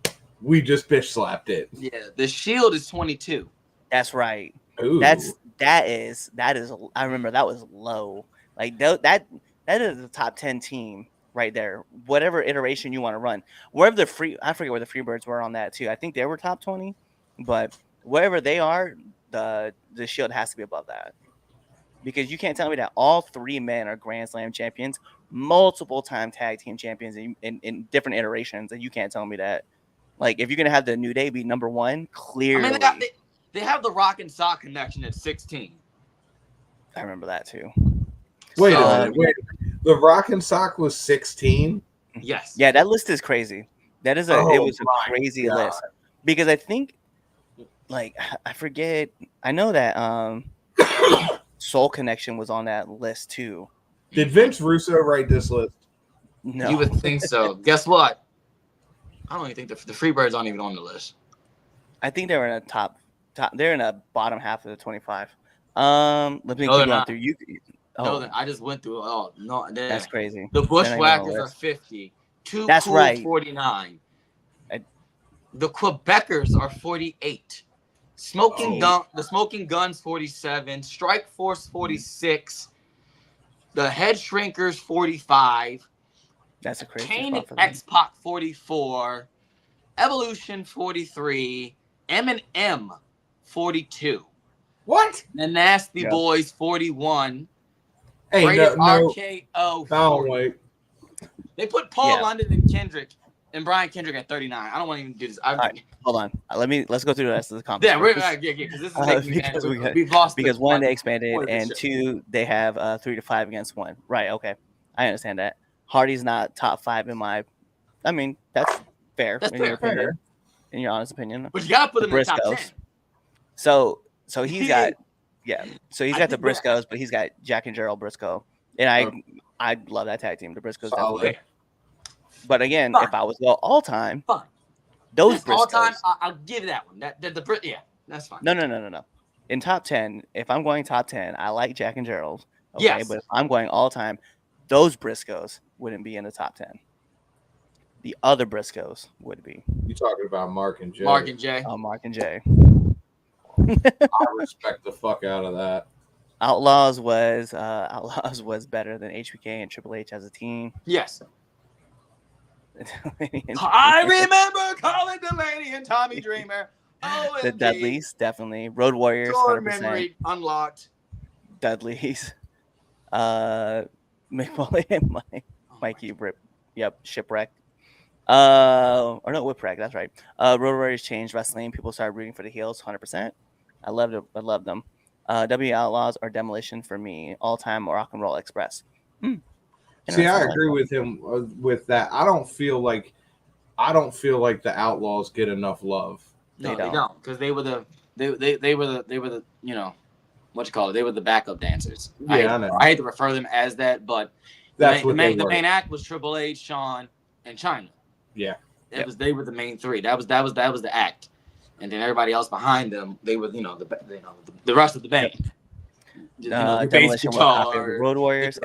We just bitch slapped it. Yeah, the Shield is 22. That's right. Ooh. That is. I remember that was low. Like that is the top 10 team right there. Whatever iteration you want to run, wherever I forget where the Freebirds were on that too. I think they were top 20, but wherever they are, the Shield has to be above that. Because you can't tell me that all 3 men are Grand Slam champions, multiple time tag team champions in different iterations, and you can't tell me that. Like, if you're gonna have the New Day be number 1, clearly. I mean, they have the Rock and Sock connection at 16. I remember that too. Wait a minute. The Rock and Sock was 16? Yes. Yeah, that list is crazy. It was a crazy list. Because I think, like, I forget. I know that Soul Connection was on that list too. Did Vince Russo write this list? No. You would think so. Guess what? I don't even think the Freebirds aren't even on the list. I think they were in a top. They're in the bottom half of the 25. Let me keep going through. No, I just went through. Oh no, that's crazy. The Bushwhackers are 50. That's Cool right. 49. The Quebecers are 48. The Smoking Guns 47. Strike Force 46. The Head Shrinkers 45. That's a crazy. Kane and X-Pac 44. Evolution 43. M&M 42. What? The Nasty Boys 41. Hey, RKO 40. Oh, wait. They put Paul London and Kendrick and Brian Kendrick at 39. I don't want to even do this. right, hold on. Let's go through the rest of the conference. Yeah, we're because this is making me mad. We've lost because one, they expanded, point of the and show. two, they have 3 to 5 against 1. Right? Okay, I understand that. Hardy's not top 5 in my. I mean, that's fair. That's in your fair. opinion, in your honest opinion. But you gotta put him in the top 10. So he's got So he's got the Briscoes, but he's got Jack and Gerald Briscoe, and I love that tag team. The Briscoes definitely. Okay. But again, if I was to go all time, those Briscoes. All time, I'll give that one. Yeah, that's fine. No. In top 10, if I'm going top 10, I like Jack and Gerald. Okay, yes. But if I'm going all time, those Briscoes wouldn't be in the top 10. The other Briscoes would be. You talking about Mark and Jay? Mark and Jay. Mark and Jay. I respect the fuck out of that. Outlaws was better than HBK and Triple H as a team. Yes. I remember calling Delaney and Tommy Dreamer. Oh, the Dudleys, definitely. Road Warriors, 100%. Memory unlocked. Dudleys. McFoley and Mikey Rip. Yep, Shipwreck. Or no, Whipwreck, that's right. Road Warriors changed wrestling. People started rooting for the heels, 100%. I loved it. I loved them. W Outlaws or Demolition for me. All-time Rock and Roll Express. See, I agree with him with that. I don't feel like the Outlaws get enough love. No, they don't, because they were the you know, what you call it? They were the backup dancers. Yeah, I know. I hate to refer them as that, but that's the main act was Triple H, Shawn, and Chyna. Yeah, they were the main three. That was the act, and then everybody else behind them, they were the rest of the band. Demolition Road Warriors.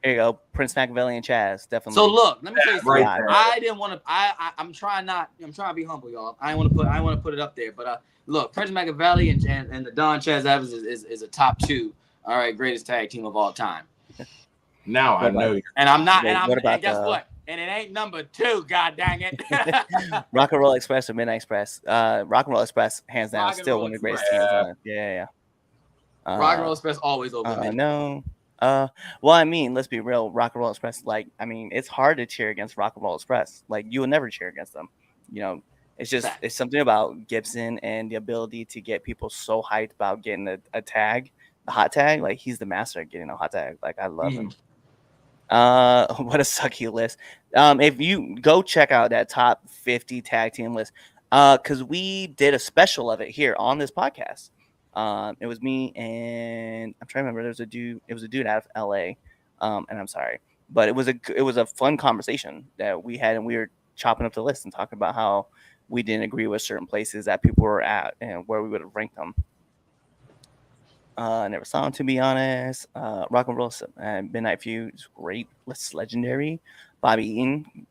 There you go, Prince Machiavelli and Chaz, definitely. So look, let me tell you something. Right. I didn't want to. I'm trying to be humble, y'all. I want to put it up there, but look, Prince Machiavelli and the Don Chaz Evans is a top 2. All right, greatest tag team of all time. Now I know you. And I'm not. And guess what? And it ain't number 2. God dang it. Rock and Roll Express or Midnight Express. Rock and Roll Express, hands down, still one of the greatest teams on it. Yeah. Rock and Roll Express always over me. No. Well, I mean, let's be real. Rock and Roll Express, it's hard to cheer against Rock and Roll Express. Like, you will never cheer against them. You know, it's something about Gibson and the ability to get people so hyped about getting a tag, a hot tag. Like, he's the master at getting a hot tag. Like, I love him. What a sucky list. If you go check out that top 50 tag team list, because we did a special of it here on this podcast. It was me and I'm trying to remember. It was a dude out of LA, and I'm sorry, but it was a fun conversation that we had, and we were chopping up the list and talking about how we didn't agree with certain places that people were at and where we would have ranked them. I never saw him, to be honest. Rock and Roll and Midnight Feud is great. It's legendary. Bobby Eaton,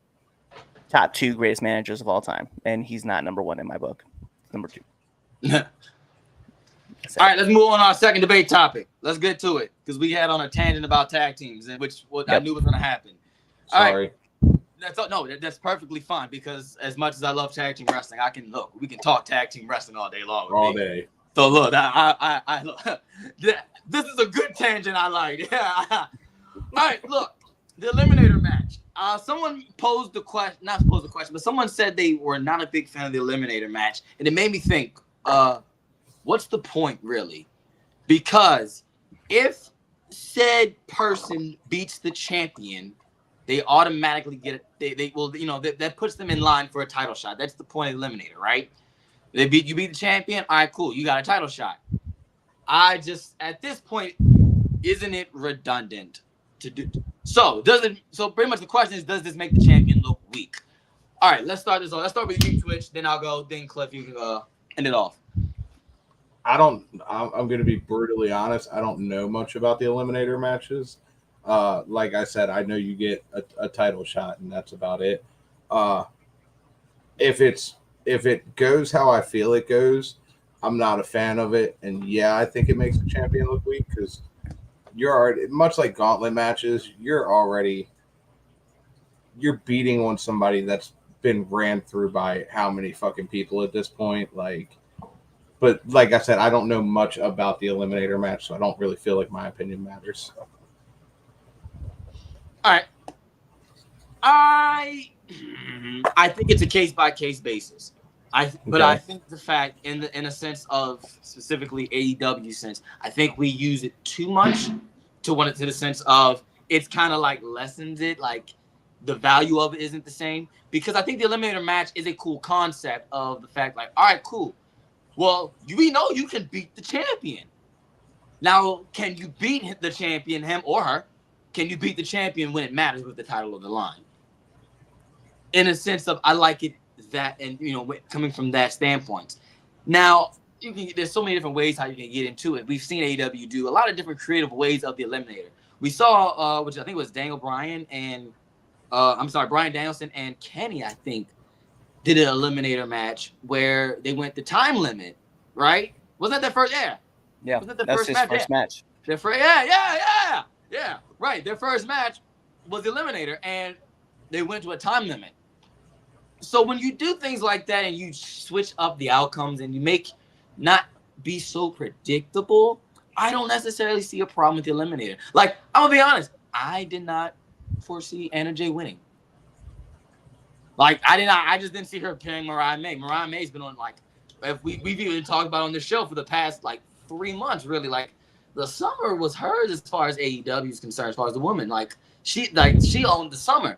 top 2 greatest managers of all time, and he's not number 1 in my book. Number 2. All right, let's move on to our second debate topic. Let's get to it, because we had on a tangent about tag teams, which I knew was going to happen. Sorry. All right. That's perfectly fine, because as much as I love tag team wrestling, we can talk tag team wrestling all day long. All day. So look, I look, this is a good tangent I like. All right, look, the Eliminator match. Someone posed the question, not posed the question, but someone said they were not a big fan of the Eliminator match, and it made me think, what's the point, really? Because if said person beats the champion, they automatically get it. That puts them in line for a title shot. That's the point of the Eliminator, right? You beat the champion. All right, cool. You got a title shot. At this point, isn't it redundant to do? So pretty much the question is, does this make the champion look weak? All right, let's start this off. Let's start with you, Twitch. Then I'll go. Then Cliff, you can end it off. I'm going to be brutally honest. I don't know much about the Eliminator matches. Like I said, I know you get a title shot, and that's about it. If it goes how I feel it goes, I'm not a fan of it. And yeah, I think it makes the champion look weak, because you're already, much like gauntlet matches, you're beating on somebody that's been ran through by how many fucking people at this point. But like I said, I don't know much about the Eliminator match, so I don't really feel like my opinion matters. All right. I think it's a case by case basis. But I think the fact in a sense of specifically AEW sense, I think we use it too much to the sense of it's kind of like lessens it, like the value of it isn't the same. Because I think the eliminator match is a cool concept of the fact like, all right, cool. Well, we know you can beat the champion. Now, can you beat the champion, him or her? Can you beat the champion when it matters with the title of the line? In a sense of, I like it that, and coming from that standpoint. Now, there's so many different ways how you can get into it. We've seen AEW do a lot of different creative ways of the eliminator. We saw, which I think was Daniel Bryan and, Bryan Danielson and Kenny, I think, did an eliminator match where they went the time limit, right? Wasn't that their first? Yeah, wasn't that that's his first match. Their first, yeah, right. Their first match was the eliminator, and they went to a time limit. So when you do things like that and you switch up the outcomes and you make not be so predictable, I don't necessarily see a problem with the eliminator. Like, I'm gonna be honest, I did not foresee Anna Jay winning. Like, I just didn't see her pairing Mariah May. Mariah May's been on, like, if we've even talked about on the show for the past, like, 3 months, really. Like, the summer was hers as far as AEW is concerned, as far as the woman. Like, she owned the summer.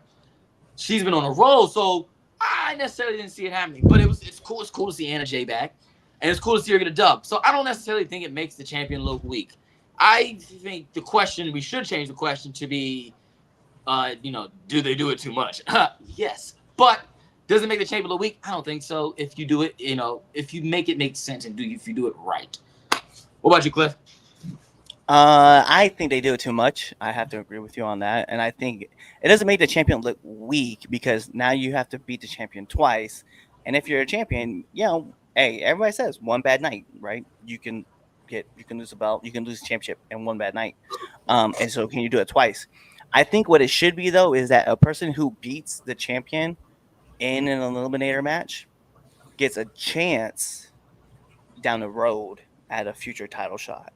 She's been on a roll, so I necessarily didn't see it happening. But it's cool. It's cool to see Anna Jay back. And it's cool to see her get a dub. So I don't necessarily think it makes the champion look weak. I think we should change the question to be, do they do it too much? Yes. But does it make the champion look weak? I don't think so. If you do it, if you make it make sense and if you do it right. What about you, Cliff? I think they do it too much. I have to agree with you on that. And I think it doesn't make the champion look weak because now you have to beat the champion twice. And if you're a champion, hey, everybody says one bad night, right? You can lose a belt, you can lose the championship in one bad night. And so can you do it twice? I think what it should be, though, is that a person who beats the champion in an eliminator match gets a chance down the road at a future title shot.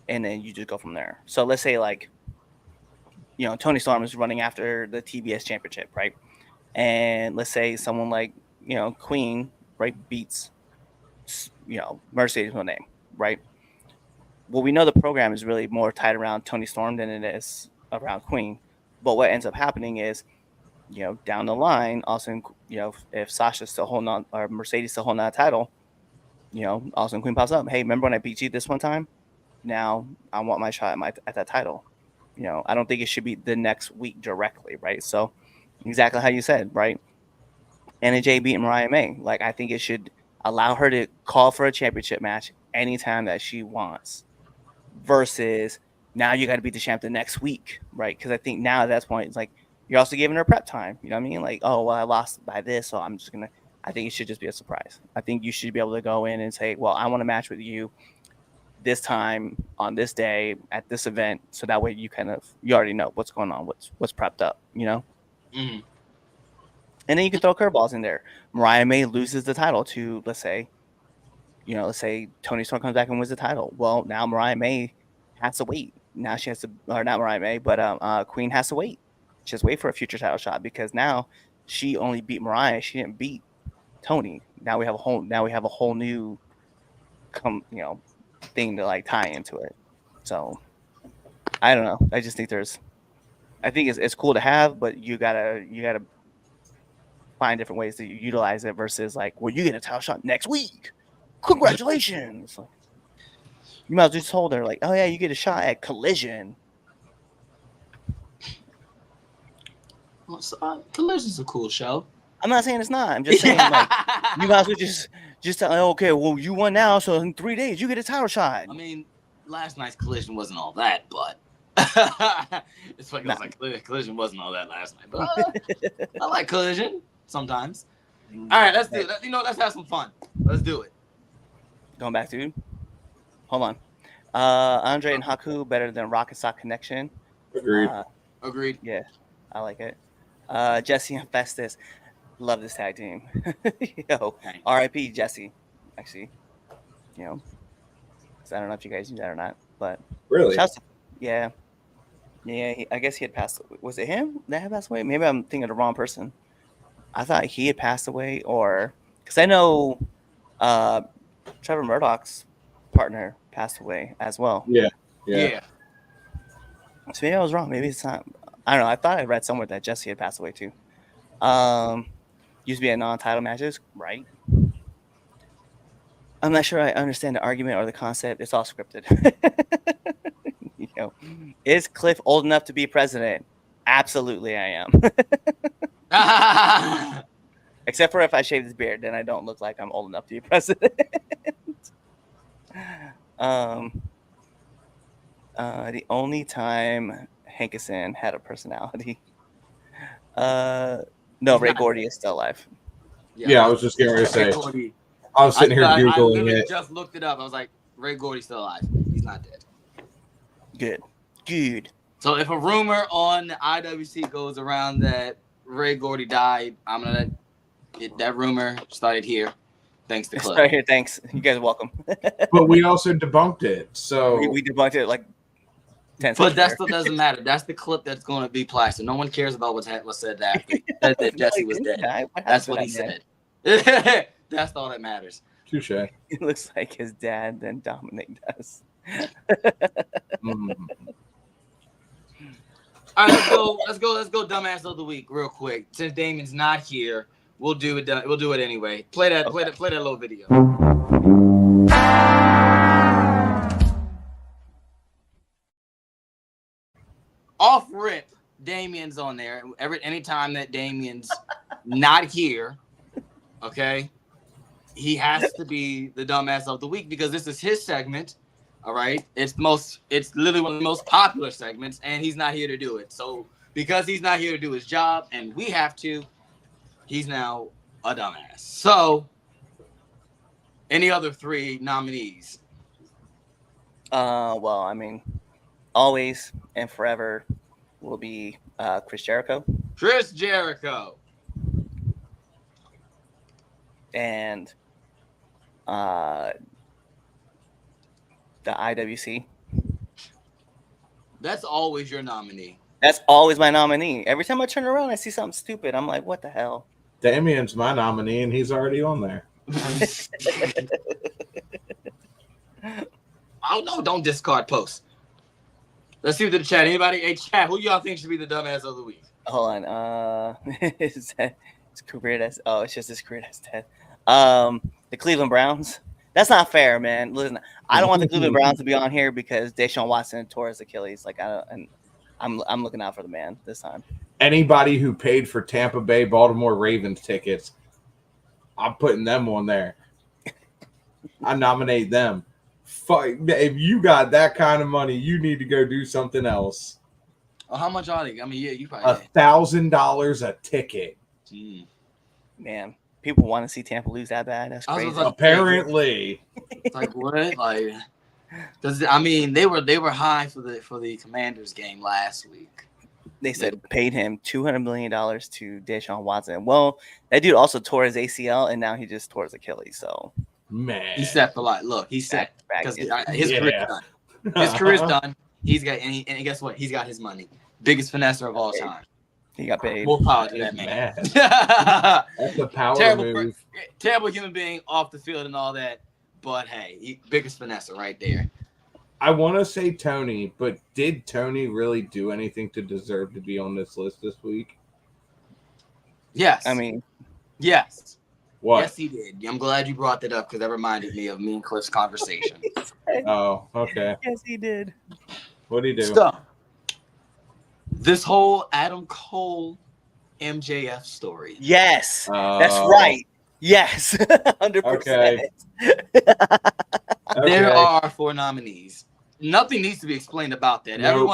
And then you just go from there. So let's say, like, Tony Storm is running after the TBS championship, right? And let's say someone like, Queen, right, beats, Mercedes, no name, right? Well, we know the program is really more tied around Tony Storm than it is around Queen. But what ends up happening is, down the line, also, if Sasha's still holding on or Mercedes still holding on that title, also Queen pops up. Hey, remember when I beat you this one time? Now I want my shot at that title. I don't think it should be the next week directly, right? So exactly how you said, right? Anna Jay beating Mariah May. Like, I think it should allow her to call for a championship match anytime that she wants. Versus now you got to beat the champ the next week, right? Because I think now at that point it's like you're also giving her prep time. You know what I mean? Like, oh well, I lost by this, so I'm just gonna. I think it should just be a surprise. I think you should be able to go in and say, well, I want to match with you this time on this day at this event, so that way you already know what's going on, what's prepped up, Mm-hmm. And then you can throw curveballs in there. Mariah May loses the title to, let's say Tony Storm comes back and wins the title. Well, now Mariah May has to wait. Now she has to, or not Mariah May, but Queen has to wait. She has to wait for a future title shot because now she only beat Mariah. She didn't beat Tony. Now we have a whole new thing to like tie into it. So I don't know. I just think I think it's cool to have, but you gotta find different ways to utilize it versus like, well, you get a title shot next week. Congratulations. You might as well just hold her like, oh yeah, you get a shot at Collision. Well, Collision's a cool show. I'm not saying it's not. I'm just saying like you might as well just tell, okay, well, you won now, so in 3 days you get a title shot. I mean, last night's Collision wasn't all that, but it's funny. Nah. Like Collision wasn't all that last night, but I like Collision sometimes. All right, let's do it. Let's have some fun. Let's do it. Going back to, hold on. Andre and Haku better than Rock and Sock Connection. Agreed. Agreed. Yeah, I like it. Jesse and Festus, love this tag team. Yo, R.I.P. Jesse. Actually, I don't know if you guys knew that or not, but really, yeah. I guess he had passed. Was it him that had passed away? Maybe I'm thinking of the wrong person. I thought he had passed away, or because I know Trevor Murdoch's partner passed away as well. Yeah. Yeah. So maybe I was wrong. Maybe it's not. I don't know. I thought I read somewhere that Jesse had passed away too. Used to be a non-title matches, right? I'm not sure I understand the argument or the concept. It's all scripted. You know, is Cliff old enough to be president? Absolutely, I am. Except for if I shave his beard, then I don't look like I'm old enough to be president. The only time Hankerson had a personality. No, Ray Gordy is still alive. Yeah, I was just getting ready to say. Gordy. I was sitting here I Googling literally it. just looked it up. I was like, Ray Gordy's still alive. He's not dead. Good. So if a rumor on the IWC goes around that Ray Gordy died, I'm gonna get that rumor started here. Thanks to Cliff. Right here, thanks. You guys are welcome. But we also debunked it. So we debunked it like 10 seconds. But that still doesn't matter. That's the clip that's going to be plastered. No one cares about what said after that Jesse was dead. That's what he said. That's all that matters. touche. It looks like his dad than Dominic does. All right, let's go. Dumbass of the week, real quick. Since Damien's not here, we'll do it. We'll do it anyway. Play that little video. Off rip, Damien's on there. Anytime that Damien's not here, okay, he has to be the dumbass of the week because this is his segment. All right, it's literally one of the most popular segments, and he's not here to do it. So because he's not here to do his job, and we have to, he's now a dumbass. So, any other three nominees? Well, I mean, always and forever will be Chris Jericho. Chris Jericho. And the IWC. That's always your nominee. That's always my nominee. Every time I turn around, I see something stupid. I'm like, what the hell? Damien's my nominee, and he's already on there. Oh no! Don't discard posts. Let's see what the chat. Anybody? Hey, chat. Who y'all think should be the dumbass of the week? Hold on. His career that's it's just his career that's dead. The Cleveland Browns. That's not fair, man. Listen, I don't want the Cleveland Browns to be on here because Deshaun Watson tore his Achilles. Like I'm looking out for the man this time. Anybody who paid for Tampa Bay Baltimore Ravens tickets, I'm putting them on there. I nominate them. If you got that kind of money, you need to go do something else. Oh, how much are they? I mean, yeah, you probably $1,000 a ticket. Man, people want to see Tampa lose that bad. That's crazy. Apparently, it's like what? Like, because I mean, they were high for the Commanders game last week. They said paid him $200 million to Deshaun Watson. Well, that dude also tore his ACL, and now he just tore his Achilles. So, man, he's set for life. Look, he's set because his career's done. His career's done. He's got and guess what? He's got his money. Biggest finesser of all time. He got paid. More power to that man. That's a power move. Terrible human being off the field and all that. But hey, biggest finesser right there. I want to say Tony, but did Tony really do anything to deserve to be on this list this week? Yes. I mean, yes. What? Yes, he did. I'm glad you brought that up because that reminded me of me and Cliff's conversation. Oh, okay. Yes, he did. What did he do? So, this whole Adam Cole MJF story. Yes, that's right. Yes, 100%. Okay. There are 4 nominees. Nothing needs to be explained about that. Nope.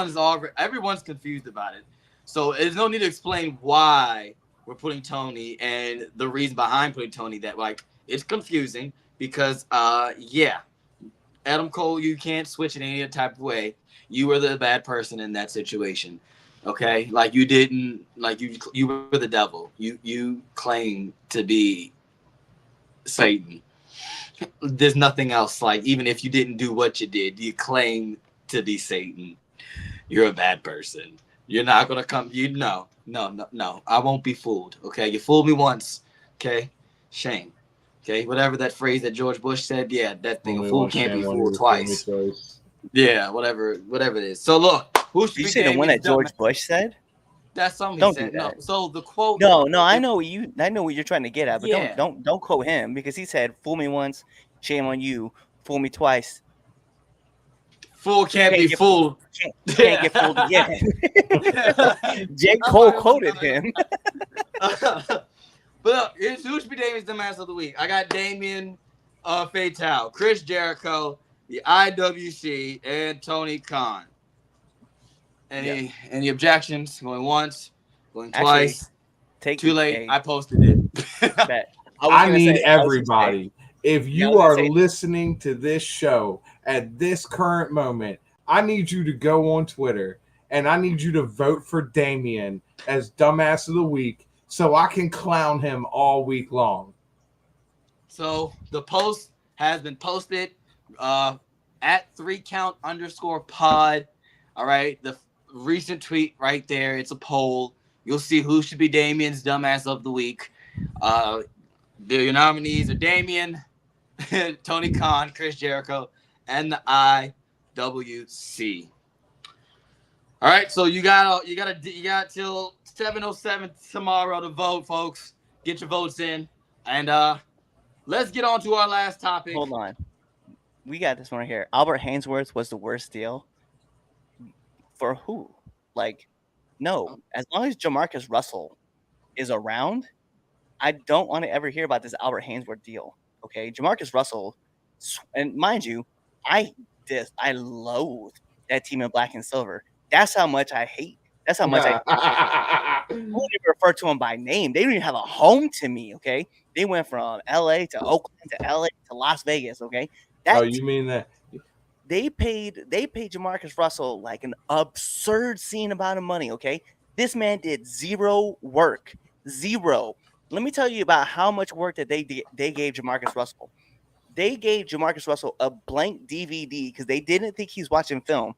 Everyone's confused about it. So there's no need to explain why we're putting Tony and the reason behind putting Tony. That like it's confusing because Adam Cole, you can't switch in any type of way. You were the bad person in that situation. Okay, like you didn't like you were the devil. You claim to be Satan. There's nothing else. Like even if you didn't do what you did, you claim to be Satan. You're a bad person. You're not gonna come. No. I won't be fooled. Okay, you fooled me once. Okay, shame. Okay, whatever that phrase that George Bush said. Yeah, that thing. A fool can't be fooled twice. Yeah, whatever it is. So look, who should Did you be say the one Damien's that George dumbass? Bush said? That's something he Don't said. do No, that. so the quote. No, I know what you're trying to get at, but Yeah. don't quote him because he said, "Fool me once, shame on you. Fool me twice, Fool can't be fooled. can't get fooled again." J. Cole quoted him. But look, here's who should be Damien's dumbass of the week. I got Damien Fatal, Chris Jericho, the IWC, and Tony Khan. Any objections? Going once, going twice. Too late. I posted it. Bet. I need everybody. If you are listening to this show at this current moment, I need you to go on Twitter and I need you to vote for Damien as dumbass of the week so I can clown him all week long. So the post has been posted at 3count_pod. All right. The recent tweet right there. It's a poll. You'll see who should be Damien's dumbass of the week. Your nominees are Damien, Tony Khan, Chris Jericho, and the IWC. All right, so you got till 7:07 tomorrow to vote, folks. Get your votes in, and let's get on to our last topic. Hold on, we got this one right here. Albert Hainsworth was the worst deal for who? Like, no. As long as Jamarcus Russell is around, I don't want to ever hear about this Albert Hainsworth deal. Okay, Jamarcus Russell, and mind you, I loathe that team in black and silver. That's how much I hate. That's how much I don't even refer to them by name. They don't even have a home to me. Okay, they went from LA to Oakland to LA to Las Vegas. Okay, you mean that? They paid Jamarcus Russell like an absurd amount of money. Okay, this man did zero work. Zero. Let me tell you about how much work that they gave Jamarcus Russell. They gave Jamarcus Russell a blank DVD because they didn't think he's watching film.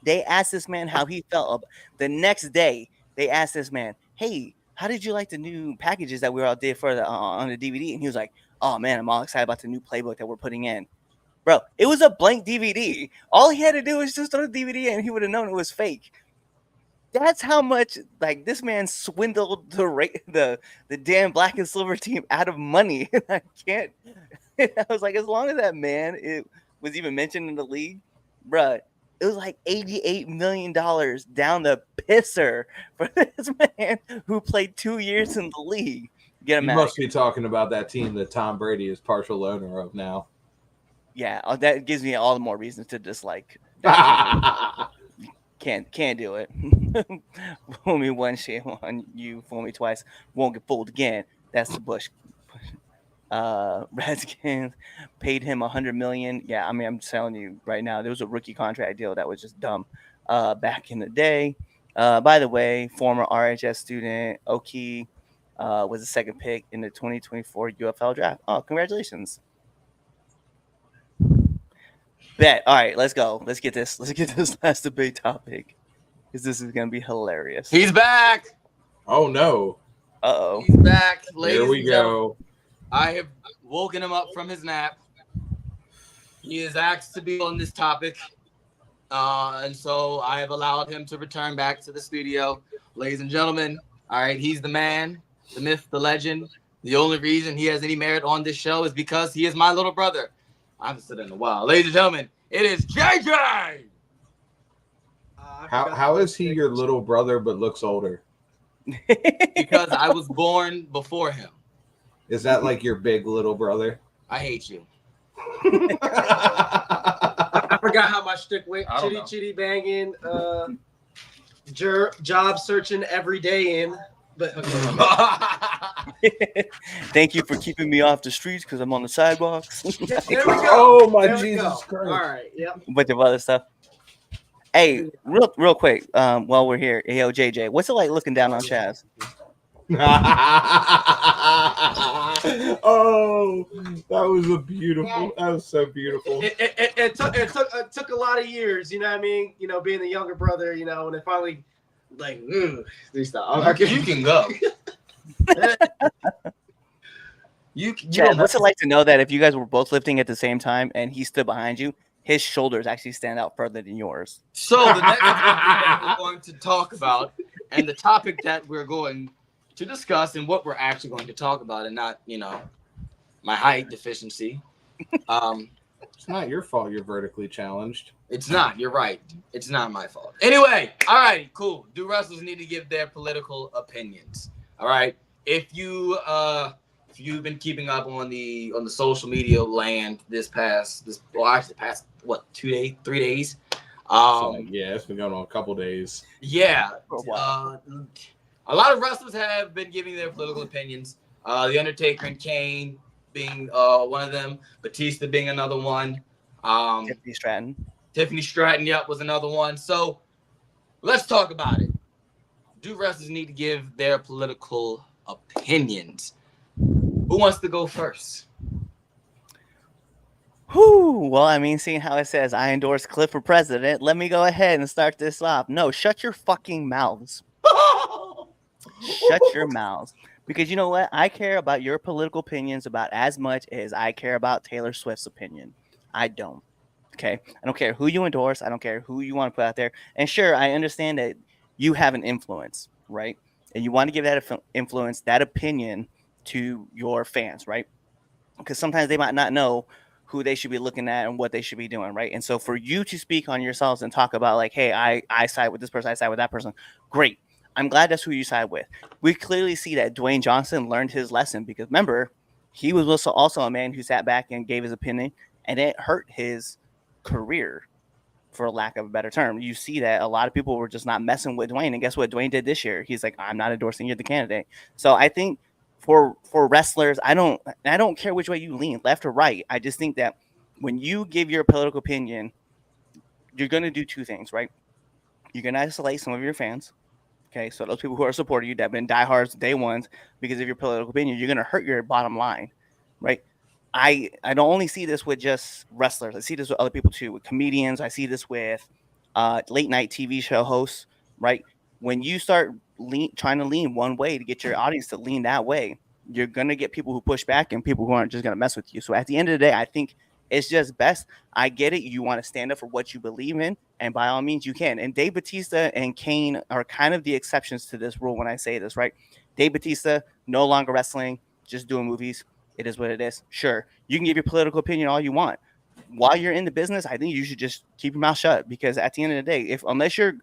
They asked this man how he felt. The next day, they asked this man, "Hey, how did you like the new packages that we all did for the on the DVD?" And he was like, "Oh man, I'm all excited about the new playbook that we're putting in." Bro, it was a blank DVD. All he had to do was just throw the DVD in and he would have known it was fake. That's how much like this man swindled the damn black and silver team out of money. I can't. I was like, as long as that man was even mentioned in the league, bruh, it was like $88 million down the pisser for this man who played 2 years in the league. Get him you out. Must be talking about that team that Tom Brady is partial owner of now. Yeah, that gives me all the more reasons to dislike. Can't do it. Fool me once, shame on you. Fool me twice, won't get fooled again. That's the Bush. Redskins paid him $100 million. Yeah, I mean, I'm telling you right now, there was a rookie contract deal that was just dumb. Back in the day. By the way, former RHS student Oki was the second pick in the 2024 UFL draft. Oh, congratulations. Bet. All right, let's go. Let's get this last debate topic because this is gonna be hilarious. He's back. Oh no. Uh-oh. He's back. Ladies Here we go. I have woken him up from his nap. He is asked to be on this topic. And so I have allowed him to return back to the studio. Ladies and gentlemen, all right, he's the man, the myth, the legend. The only reason he has any merit on this show is because he is my little brother. I haven't said it in a while. Ladies and gentlemen, it is JJ! How is he your little brother but looks older? Because I was born before him. Is that like your big little brother? I hate you. I forgot how my shtick went. Chitty banging, job searching every day in. But okay. Thank you for keeping me off the streets because I'm on the sidewalks. There we go. Oh my Jesus Christ! All right, yep. A bunch of other stuff. Hey, real quick, while we're here, yo, JJ, what's it like looking down on Chaz? Oh, that was so beautiful. It took a lot of years, you know what I mean? You know, being the younger brother, you know, and it finally Like, please stop. Okay. You can go. you Chad, don't what's it like to know that if you guys were both lifting at the same time and he stood behind you, his shoulders actually stand out further than yours? So the next topic that we're going to talk about, and the topic that we're going to discuss, and what we're actually going to talk about, and not, my height deficiency. It's not your fault you're vertically challenged. It's not. You're right. It's not my fault. Anyway, all right, cool. Do wrestlers need to give their political opinions? All right. If you've been keeping up on the social media land the past 3 days. Yeah, it's been going on a couple days. Yeah. Wow. A lot of wrestlers have been giving their political opinions. The Undertaker and Kane being one of them, Batista being another one. Tiffany Stratton, yep, was another one. So let's talk about it. Do wrestlers need to give their political opinions? Who wants to go first? Whew. Well, I mean, seeing how it says I endorse Cliff for president, let me go ahead and start this off. No, shut your fucking mouths. Shut your mouths. Because you know what? I care about your political opinions about as much as I care about Taylor Swift's opinion. I don't. Okay? I don't care who you endorse. I don't care who you want to put out there. And sure, I understand that you have an influence, right? And you want to give that influence, that opinion to your fans, right? Because sometimes they might not know who they should be looking at and what they should be doing, right? And so for you to speak on yourselves and talk about like, hey, I side with this person, I side with that person, great. I'm glad that's who you side with. We clearly see that Dwayne Johnson learned his lesson because remember, he was also a man who sat back and gave his opinion and it hurt his career, for lack of a better term. You see that a lot of people were just not messing with Dwayne. And guess what Dwayne did this year? He's like, I'm not endorsing you, the candidate. So I think for wrestlers, I don't care which way you lean, left or right. I just think that when you give your political opinion, you're going to do two things, right? You're going to isolate some of your fans. Okay, so those people who are supporting you that have been diehards day ones because of your political opinion, you're going to hurt your bottom line, right? I don't only see this with just wrestlers. I see this with other people too, with comedians. I see this with late night TV show hosts, right? When you start trying to lean one way to get your audience to lean that way, you're going to get people who push back and people who aren't just going to mess with you. So at the end of the day, I think it's just best. I get it. You want to stand up for what you believe in, and by all means you can. And Dave Batista and Kane are kind of the exceptions to this rule when I say this, right? Dave Batista, no longer wrestling, just doing movies. It is what it is. Sure, you can give your political opinion all you want. While you're in the business, I think you should just keep your mouth shut because at the end of the day, unless you're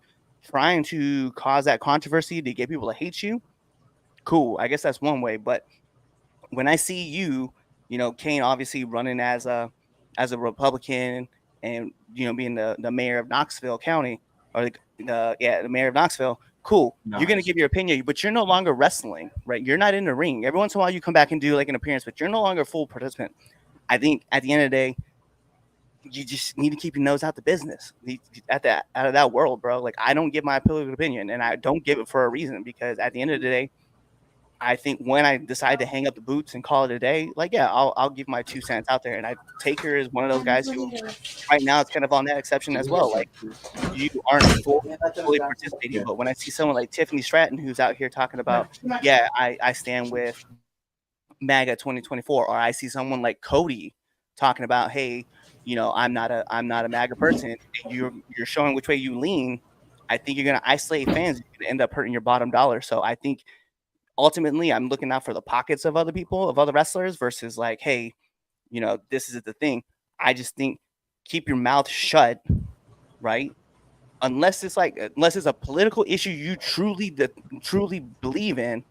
trying to cause that controversy to get people to hate you, cool. I guess that's one way. But when I see you, Kane obviously running as a Republican and being the mayor of Knoxville County or the mayor of Knoxville, cool. Nice. You're gonna give your opinion, but you're no longer wrestling, right? You're not in the ring. Every once in a while you come back and do like an appearance, but you're no longer a full participant. I think at the end of the day, you just need to keep your nose out the business, out of that world, bro. Like I don't give my political opinion, and I don't give it for a reason because at the end of the day, I think when I decide to hang up the boots and call it a day, like, yeah, I'll give my 2 cents out there. And I take her as one of those guys who right now it's kind of on that exception as well. Like you aren't fully participating. But when I see someone like Tiffany Stratton, who's out here talking about, yeah, I stand with MAGA 2024, or I see someone like Cody talking about, hey, I'm not a MAGA person. You're showing which way you lean. I think you're going to isolate fans. You're going to end up hurting your bottom dollar. So I think ultimately, I'm looking out for the pockets of other people, of other wrestlers versus like, hey, this is the thing. I just think keep your mouth shut, right? Unless it's a political issue you truly believe in,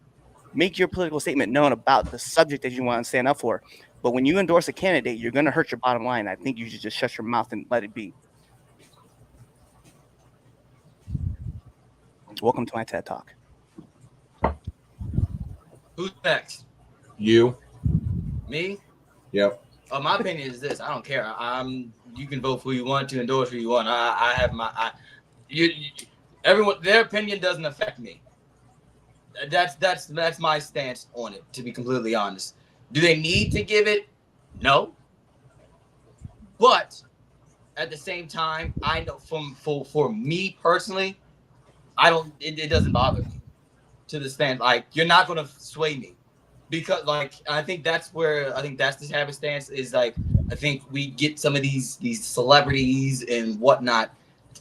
make your political statement known about the subject that you want to stand up for. But when you endorse a candidate, you're going to hurt your bottom line. I think you should just shut your mouth and let it be. Welcome to my TED Talk. Who's next? You. Me? Yep. My opinion is this. I don't care. You can vote for who you want to, endorse who you want. I have my. Everyone, their opinion doesn't affect me. That's my stance on it. To be completely honest, do they need to give it? No. But at the same time, I know for me personally, It doesn't bother me to the stand. Like, you're not gonna sway me, because like I think that's the habit stance is like, I think we get some of these celebrities and whatnot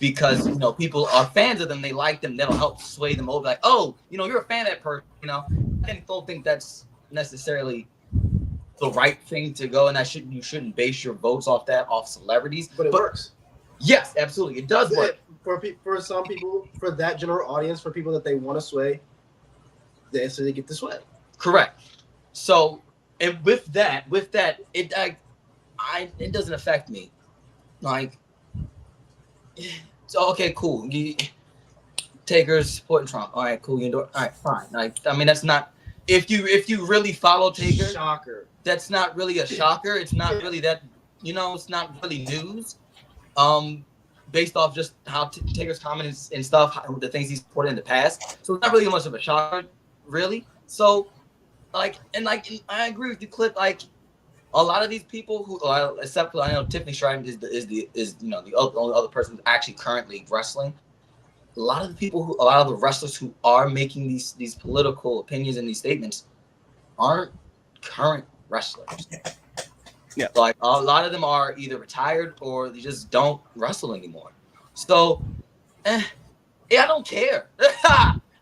because people are fans of them, they like them, that'll help sway them over. Like, oh, you're a fan of that person. I don't think that's necessarily the right thing to go, and you shouldn't base your votes off celebrities. But it works. Yes, absolutely, it does work. For some people, for that general audience, for people that they want to sway, they get the sway. Correct. So, and with that, it doesn't affect me. Like, so okay, cool. Taker's supporting Trump. All right, cool. You endorse. All right, fine. Like, I mean, that's not. If you really follow Taker, shocker. That's not really a shocker. It's not really that. It's not really news. Based off just how Taker's comments and stuff, the things he's supported in the past. So it's not really much of a shocker, really. So, I agree with you, Clip. Like, a lot of these people who, except for, I know Tiffany Stratton is the only other person actually currently wrestling. A lot of the wrestlers who are making these political opinions and these statements aren't current wrestlers. Yeah. Like, a lot of them are either retired or they just don't wrestle anymore. So, I don't care.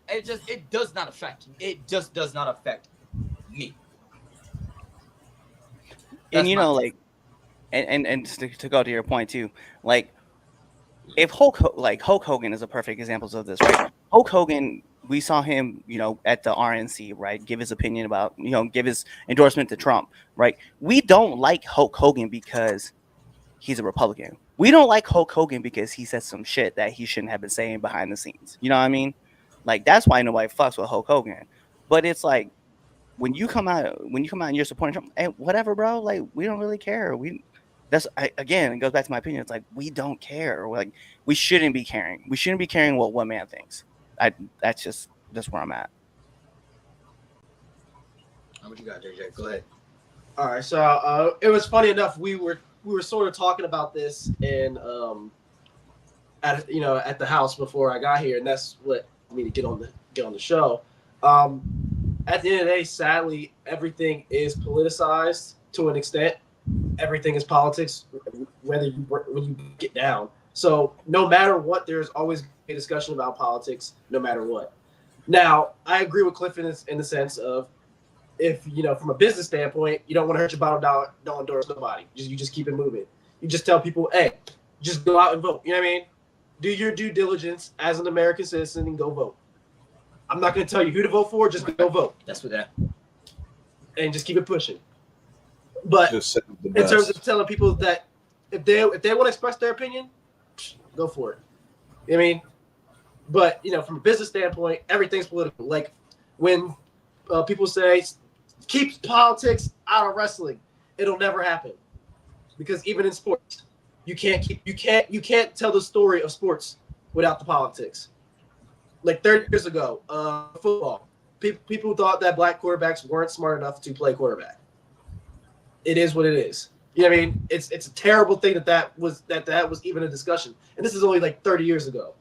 It does not affect me. It just does not affect me. And and to go to your point too, like, if Hulk Hogan is a perfect example of this, right? Hulk Hogan, we saw him, at the RNC, right, give his opinion about, give his endorsement to Trump, right? We don't like Hulk Hogan because he's a Republican. We don't like Hulk Hogan because he said some shit that he shouldn't have been saying behind the scenes. You know what I mean? Like, that's why nobody fucks with Hulk Hogan. But it's like, when you come out and you're supporting Trump, hey, whatever, bro. Like, we don't really care. Again, it goes back to my opinion. It's like, we don't care. Like, we shouldn't be caring. We shouldn't be caring what one man thinks. That's where I'm at. How much you got, JJ? Go ahead. All right. So it was funny enough. We were sort of talking about this at the house before I got here, and that's what I mean to get on the show. At the end of the day, sadly, everything is politicized to an extent. Everything is politics, when you get down. So no matter what, there's always a discussion about politics, no matter what. Now, I agree with Cliff in the sense of, if, from a business standpoint, you don't want to hurt your bottom dollar, don't endorse nobody. You just keep it moving. You just tell people, hey, just go out and vote. You know what I mean? Do your due diligence as an American citizen and go vote. I'm not going to tell you who to vote for. Just go vote. That's what that. And just keep it pushing. But in terms of telling people that if they want to express their opinion, go for it. You know what I mean? But, from a business standpoint, everything's political. Like, when people say, keep politics out of wrestling, it'll never happen. Because even in sports, you can't tell the story of sports without the politics. Like 30 years ago, football, people thought that black quarterbacks weren't smart enough to play quarterback. It is what it is. You know what I mean? It's a terrible thing that was even a discussion. And this is only like 30 years ago.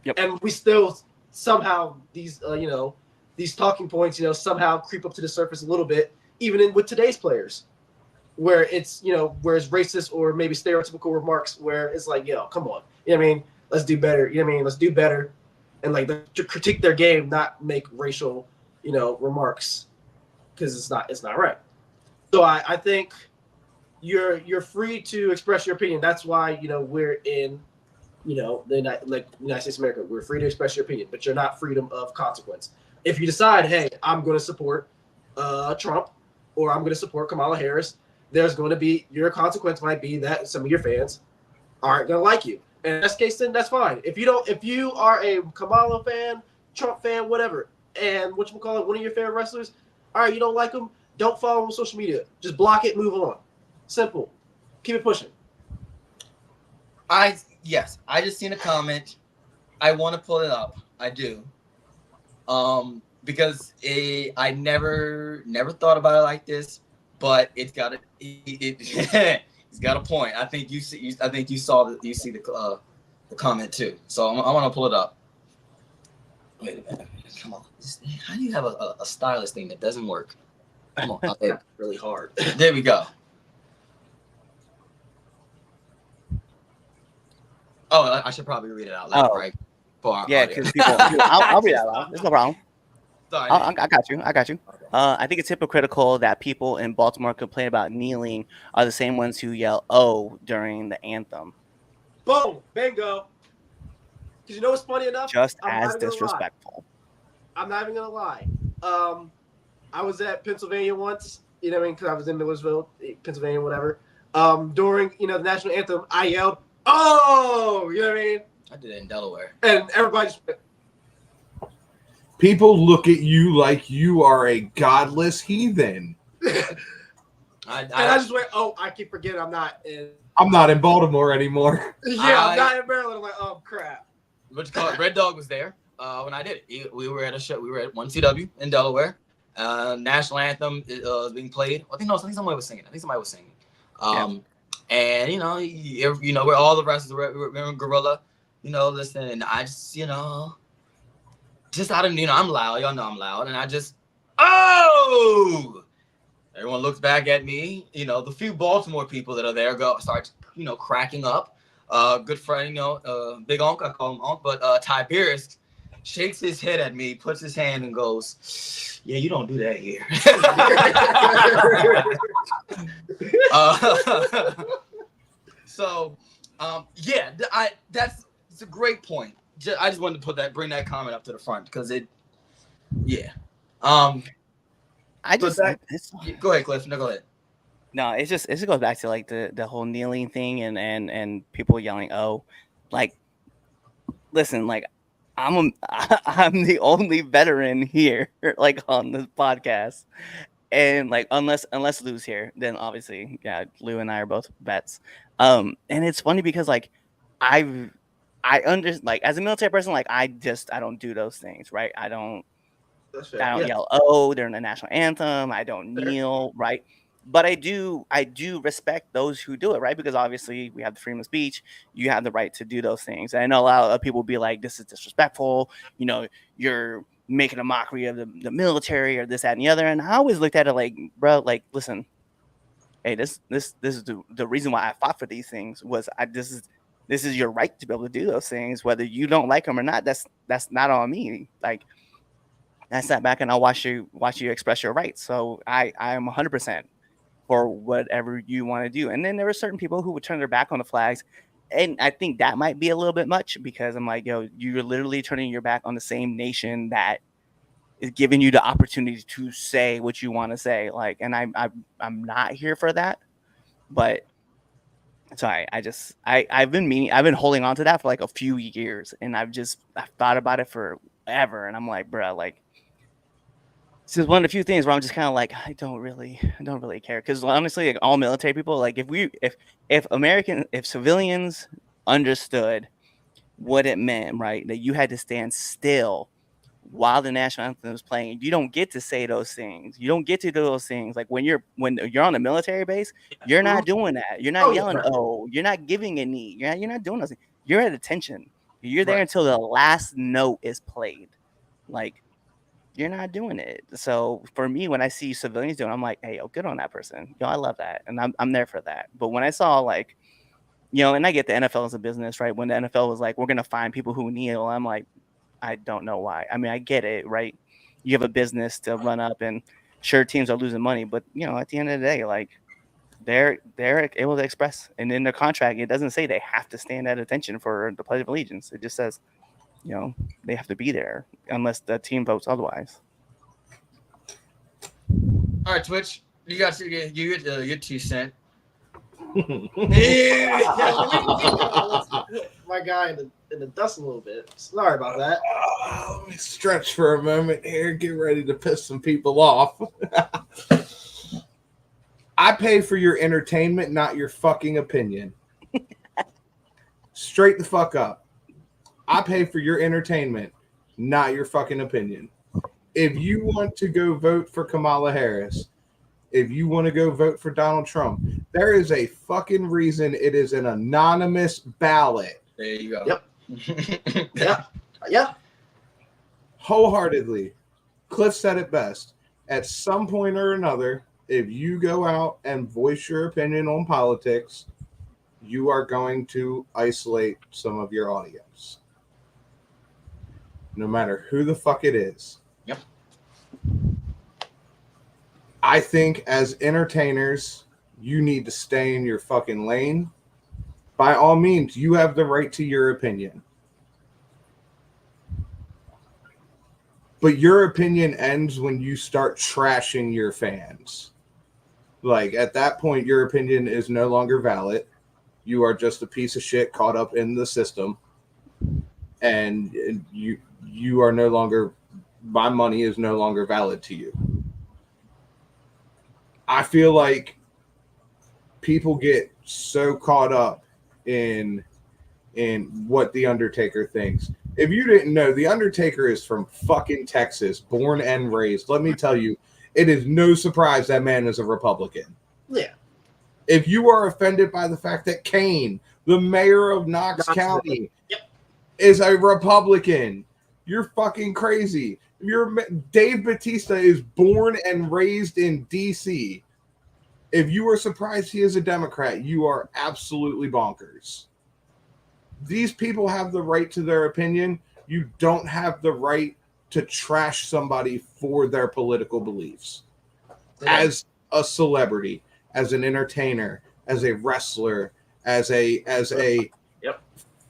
Yep. And we still somehow these talking points somehow creep up to the surface a little bit, even with today's players, where it's where it's racist or maybe stereotypical remarks where it's like, come on, you know what I mean? Let's do better. You know what I mean? Let's do better, and like to critique their game, not make racial remarks, because it's not right. So I think you're free to express your opinion. That's why we're in the United States of America. We're free to express your opinion, but you're not freedom of consequence. If you decide, hey, I'm going to support Trump or I'm going to support Kamala Harris, there's going to be, your consequence might be that some of your fans aren't going to like you. And in this case, then that's fine. If you are a Kamala fan, Trump fan, whatever, and whatchamacallit, one of your favorite wrestlers, all right, you don't like them, don't follow them on social media. Just block it, move on. Simple. Keep it pushing. I just seen a comment. I want to pull it up. I do. Because I never thought about it like this, but it's got it's got a point. I think you see the comment too. So I want to pull it up. Wait a minute. Come on. How do you have a stylus thing that doesn't work? Come on. Okay. Really hard. There we go. Oh, I should probably read it out loud, right? For our Yeah, audience. because people, I'll read that out. There's no problem. Sorry. I got you. I got you. I think it's hypocritical that people in Baltimore complain about kneeling are the same ones who yell "oh" during the anthem. Boom, bingo. Because you know what's funny enough? Just I'm as not even gonna lie. disrespectful. I'm not even gonna lie. I was at Pennsylvania once. You know what I mean? Because I was in Millersville, Pennsylvania, whatever. During the national anthem, I yelled, "Oh!" You know what I mean? I did it in Delaware. And everybody just went, People look at you like you are a godless heathen. I just went, "Oh, I keep forgetting I'm not in." I'm not in Baltimore anymore. I'm not in Maryland. I'm like, "Oh crap." What you call it? Red Dog was there when I did it. We were at a show. We were at 1CW in Delaware. National anthem was being played. I think somebody was singing. And you know where all the rest of we're in Gorilla. Listen, and I just just out of I'm loud. Y'all know I'm loud, and I just Everyone looks back at me. The few Baltimore people that are there start cracking up. Good friend, Big Onk, I call him Onk, but Tiberius shakes his head at me, puts his hand and goes, "Yeah, you don't do that here." It's a great point. I just wanted to bring that comment up to the front because go ahead, Cliff. No, go ahead. No, it just goes back to like the whole kneeling thing and people yelling "oh," like, listen, like I'm the only veteran here, like on this podcast, and like unless Lou's here, then obviously Lou and I are both vets. And it's funny because like I like as a military person, like I don't do those things, right? I don't yell "oh" during the national anthem. I don't kneel, right? But I do respect those who do it, right? Because obviously we have the freedom of speech. You have the right to do those things. And I know a lot of people be like, "This is disrespectful. You're making a mockery of the military or this, that, and the other." And I always looked at it like, bro, like, listen, hey, this is the reason why I fought for these things was this is your right to be able to do those things, whether you don't like them or not. That's not on me. Like, I sat back and I watch you express your rights. So I am 100% for whatever you want to do. And then there were certain people who would turn their back on the flags. And I think that might be a little bit much because I'm like, yo, you're literally turning your back on the same nation that is giving you the opportunity to say what you want to say. Like, and I'm not here for that. But sorry, I've been holding on to that for like a few years, and I've thought about it forever. And I'm like, bro, like, this is one of the few things where I'm just kind of like, I don't really care. Because honestly, like, all military people, like if civilians understood what it meant, right, that you had to stand still while the national anthem was playing, you don't get to say those things. You don't get to do those things. Like when you're on a military base, you're not doing that. You're not yelling, "oh," you're not giving a knee. You're not doing those things. You're at attention. You're there until the last note is played. Like, you're not doing it. So for me, when I see civilians doing it, I'm like, hey, yo, good on that person. I love that. And I'm there for that. But when I saw like, and I get the NFL is a business, right? When the NFL was like, we're going to find people who kneel, I'm like, I don't know why. I mean, I get it, right? You have a business to run up, and sure, teams are losing money, but at the end of the day, like, they're able to express, and in their contract, it doesn't say they have to stand at attention for the Pledge of Allegiance. It just says, they have to be there unless the team votes otherwise. All right, Twitch, you got your 2 cents. My guy in the dust a little bit. Sorry about that. Let me stretch for a moment here. Get ready to piss some people off. I pay for your entertainment, not your fucking opinion. Straight the fuck up. I pay for your entertainment, not your fucking opinion. If you want to go vote for Kamala Harris, if you want to go vote for Donald Trump, there is a fucking reason it is an anonymous ballot. There you go. Yep. Yeah. wholeheartedly. Cliff said it best. At some point or another, if you go out and voice your opinion on politics, you are going to isolate some of your audience. No matter who the fuck it is. Yep. I think as entertainers, you need to stay in your fucking lane. By all means, you have the right to your opinion. But your opinion ends when you start trashing your fans. Like, at that point, your opinion is no longer valid. You are just a piece of shit caught up in the system. And you are no longer, my money is no longer valid to you. I feel like people get so caught up in what the Undertaker thinks. If you didn't know, the Undertaker is from fucking Texas, born and raised. Let me tell you, it is no surprise that man is a Republican. Yeah. If you are offended by the fact that Kane, the mayor of Knox County, is a Republican, you're fucking crazy. Dave Bautista is born and raised in D.C. If you are surprised he is a Democrat, you are absolutely bonkers. These people have the right to their opinion. You don't have the right to trash somebody for their political beliefs. As a celebrity, as an entertainer, as a wrestler, as a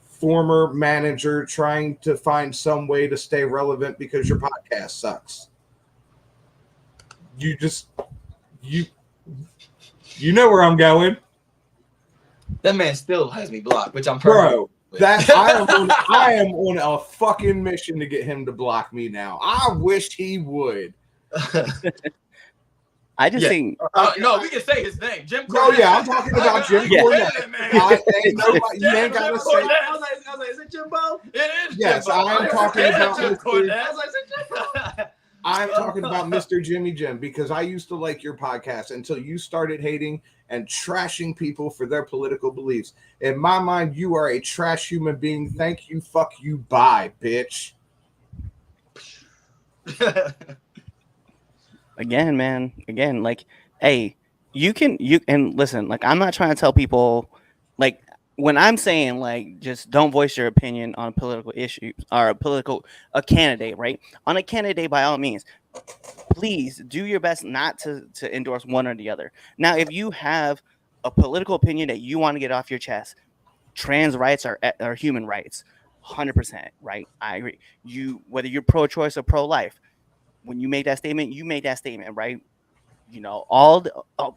former manager trying to find some way to stay relevant because your podcast sucks. You know where I'm going. That man still has me blocked, which I'm bro. That I am on a fucking mission to get him to block me now. I wish he would. I just think no, we can say his name, Jim. Oh yeah, I'm talking about Jim Cornette. You ain't gotta say. I was like, is it Jimbo? It is. Yes, Jimbo. I am talking about Jim Cornette. I was like, is it Jimbo? I'm talking about Mr. Jimmy Jim because I used to like your podcast until you started hating and trashing people for their political beliefs. In my mind, you are a trash human being. Thank you, fuck you, bye, bitch. Again, man. Again, like, hey, you and listen, like, I'm not trying to tell people, like, when I'm saying, like, just don't voice your opinion on political issues or a candidate, right? On a candidate, by all means, please do your best not to endorse one or the other. Now, if you have a political opinion that you want to get off your chest, trans rights are human rights, 100%, right? I agree. Whether you're pro-choice or pro-life, when you make that statement, right? You know,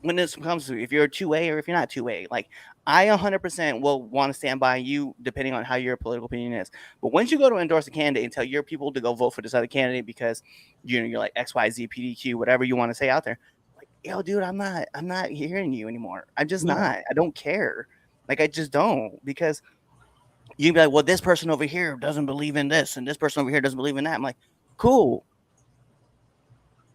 when this comes to if you're a 2A or if you're not 2A, like, I 100% will want to stand by you depending on how your political opinion is. But once you go to endorse a candidate and tell your people to go vote for this other candidate because you're like XYZ, PDQ, whatever you want to say out there, like, yo, dude, I'm not hearing you anymore. I'm just not. I don't care. Like, I just don't, because you can be like, well, this person over here doesn't believe in this and this person over here doesn't believe in that. I'm like, cool.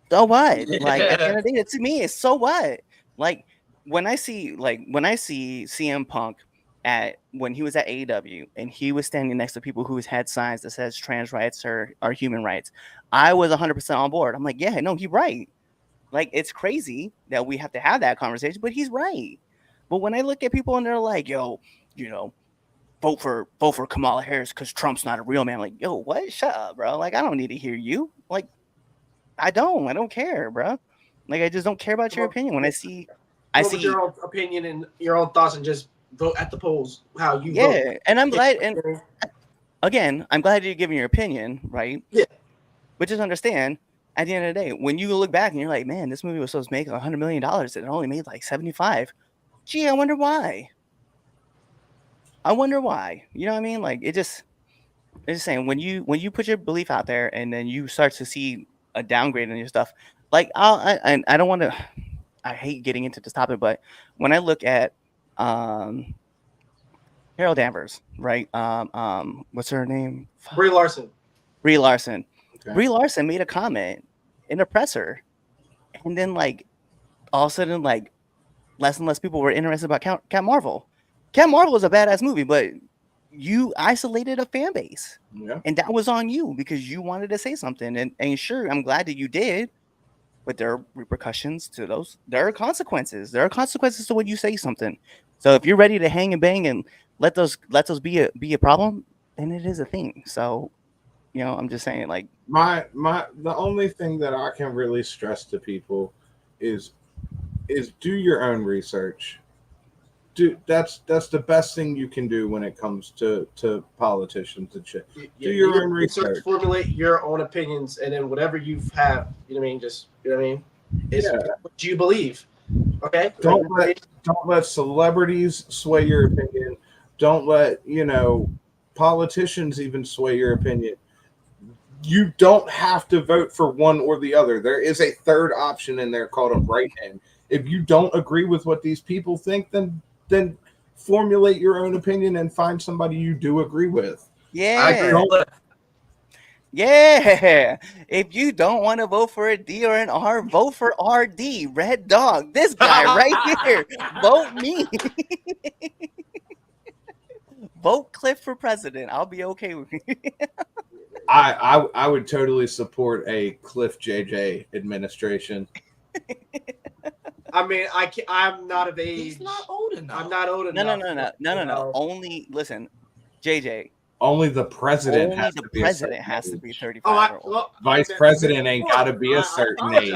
So what? Like, at the end of the day, to me, it's so what? Like, when I see CM Punk when he was at AEW and he was standing next to people who had signs that says trans rights are human rights, I was 100% on board. I'm like, yeah, no, he's right. Like, it's crazy that we have to have that conversation, but he's right. But when I look at people and they're like, yo, you know, vote for Kamala Harris because Trump's not a real man. I'm like, yo, what? Shut up, bro. Like, I don't need to hear you. Like, I don't care, bro. Like, I just don't care about your opinion. When I see your own opinion and your own thoughts and just vote at the polls how you vote. Yeah, and I'm glad. And again, I'm glad you're giving your opinion, right? Yeah. But just understand, at the end of the day, when you look back and you're like, man, this movie was supposed to make $100 million and it only made like 75. Gee, I wonder why. You know what I mean? Like, it's just saying, when you put your belief out there and then you start to see a downgrade in your stuff, like, I don't want to. I hate getting into this topic, but when I look at Carol Danvers, right? What's her name? Brie Larson. Okay. Brie Larson made a comment in a presser, and then, like, all of a sudden, like, less and less people were interested about Captain Marvel. Captain Marvel was a badass movie, but you isolated a fan base. Yeah. And that was on you because you wanted to say something. And sure, I'm glad that you did, but there are repercussions to those. There are consequences. There are consequences to when you say something. So if you're ready to hang and bang and let those be a problem, then it is a thing. So, I'm just saying, like, The only thing that I can really stress to people is do your own research. That's the best thing you can do when it comes to politicians and shit. Do your own research. Formulate your own opinions, and then whatever you have, you know what I mean. Just is what you believe. Okay. Don't let celebrities sway your opinion. Don't let politicians even sway your opinion. You don't have to vote for one or the other. There is a third option in there called a write-in. If you don't agree with what these people think, then formulate your own opinion and find somebody you do agree with. Yeah. Yeah. If you don't want to vote for a D or an R, vote for RD, Red Dog. This guy right here. Vote me. Vote Cliff for president. I'll be okay with it. I would totally support a Cliff JJ administration. I mean, I'm not of age. He's not old enough. I'm not old enough. No. Only listen, JJ. Only the president has to be 35. Vice president ain't got to be a certain age.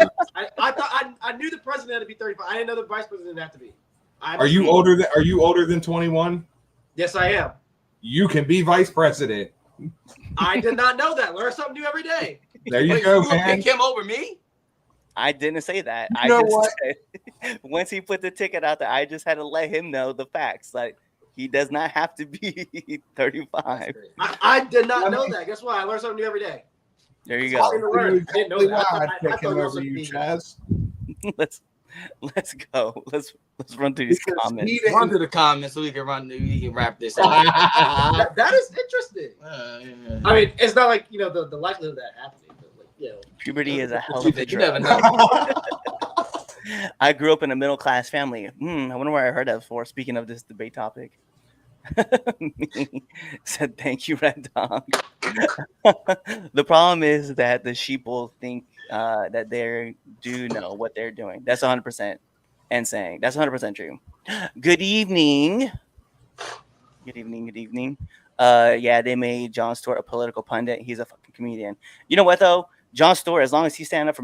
I thought I knew the president had to be 35. I didn't know the vice president had to be. Are you older than 21? Yes, I am. You can be vice president. I did not know that. Learn something new every day. There you go, man. Pick him over me? I didn't say that. You know what? Said, once he put the ticket out there, I just had to let him know the facts. Like, he does not have to be 35. I did not know that. Guess what? I learn something new every day. There you go. I didn't know that. I'd pick him over you, Chaz. Let's go. Let's run through these comments. Run through the comments so we can wrap this up. that is interesting. Yeah. I mean, it's not like the likelihood of that happening. But puberty is a hell of a drug. You never know. I grew up in a middle class family. I wonder where I heard that before. Speaking of this debate topic. Said thank you, Red Dog. The problem is that the sheeple think that they do know what they're doing. That's 100% insane. That's 100% true. Good evening. Good evening. Yeah, they made Jon Stewart a political pundit. He's a fucking comedian. You know what though? Jon Stewart, as long as he's standing up for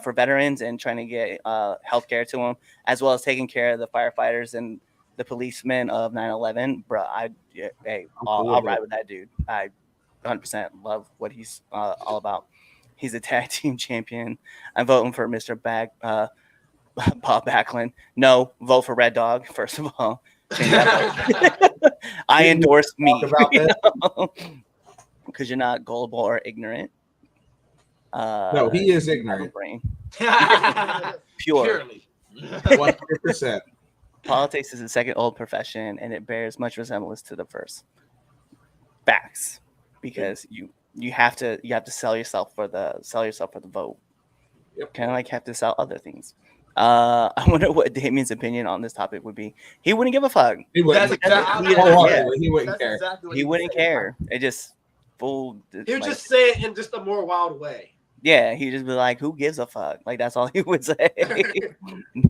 for veterans and trying to get health care to them, as well as taking care of the firefighters and the policemen of 9/11, bro, I'll ride with that dude. I 100% love what he's all about. He's a tag team champion. I'm voting for Mr. Bob Backlund. No, vote for Red Dog, first of all. I endorse me. Because you're not gullible or ignorant. No, he is ignorant. Purely. 100%. Politics is a second old profession, and it bears much resemblance to the first. Facts, because you have to sell yourself for the vote. Yep. Kind of like have to sell other things. I wonder what Damien's opinion on this topic would be. He wouldn't give a fuck. He wouldn't. He wouldn't care. Exactly he wouldn't care. It just full. He would just say it in just a more wild way. Yeah, he'd just be like, "Who gives a fuck?" Like that's all he would say.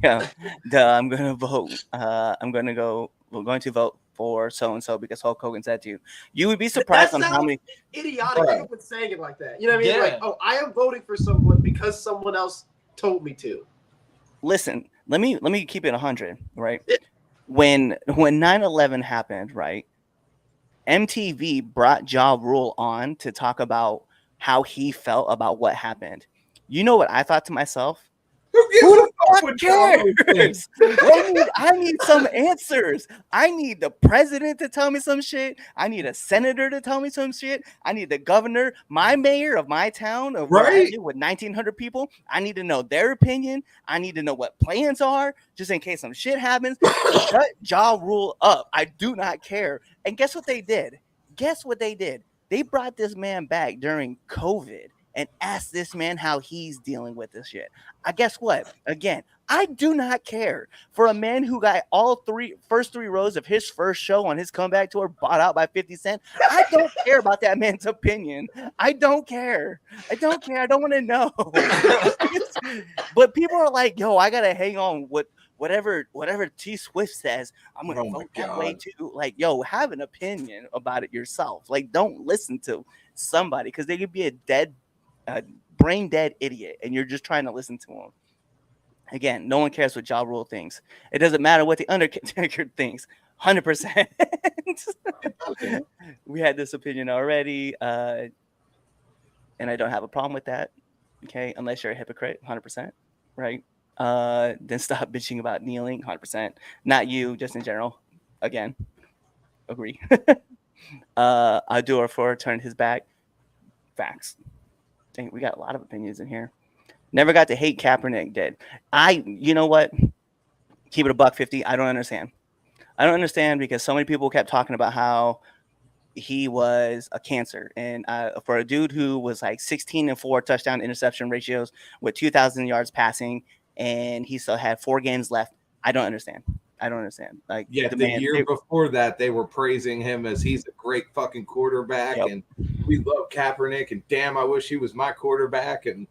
Yeah, I'm gonna vote. We're going to vote for so and so because Hulk Hogan said to. You would be surprised on how many idiotic people saying it like that. You know what I mean? Yeah. Like, oh, I am voting for someone because someone else told me to. Listen, let me keep it 100. Right? When 9/11 happened, right? MTV brought Ja Rule on to talk about how he felt about what happened. You know what I thought to myself? Who the fuck cares? I need some answers. I need the president to tell me some shit. I need a senator to tell me some shit. I need the governor, my mayor of my town of with 1,900 people. I need to know their opinion. I need to know what plans are, just in case some shit happens. Shut Ja Rule up. I do not care. And guess what they did? They brought this man back during COVID and asked this man how he's dealing with this shit. I guess what? Again, I do not care for a man who got first three rows of his first show on his comeback tour bought out by 50 Cent. I don't care about that man's opinion. I don't care. I don't care. I don't want to know. But people are like, yo, I gotta hang on with whatever T Swift says. I'm gonna vote that way too. Like, yo, have an opinion about it yourself. Like, don't listen to somebody because they could be a brain dead idiot, and you're just trying to listen to them. Again, no one cares what Ja Rule thinks. It doesn't matter what the Undertaker thinks. 100%. We had this opinion already, and I don't have a problem with that. Okay, unless you're a hypocrite, 100%, right? Then stop bitching about kneeling, 100%. Not you, just in general. Again, agree. Adore turned his back. Facts. Dang, we got a lot of opinions in here. Never got to hate Kaepernick did. You know what? Keep it a $1.50. I don't understand. I don't understand because so many people kept talking about how he was a cancer. And for a dude who was like 16-4 touchdown interception ratios with 2,000 yards passing, and he still had 4 games left, I don't understand. I don't understand. Like, yeah, the year before that, they were praising him as he's a great fucking quarterback, and we love Kaepernick, and damn, I wish he was my quarterback. And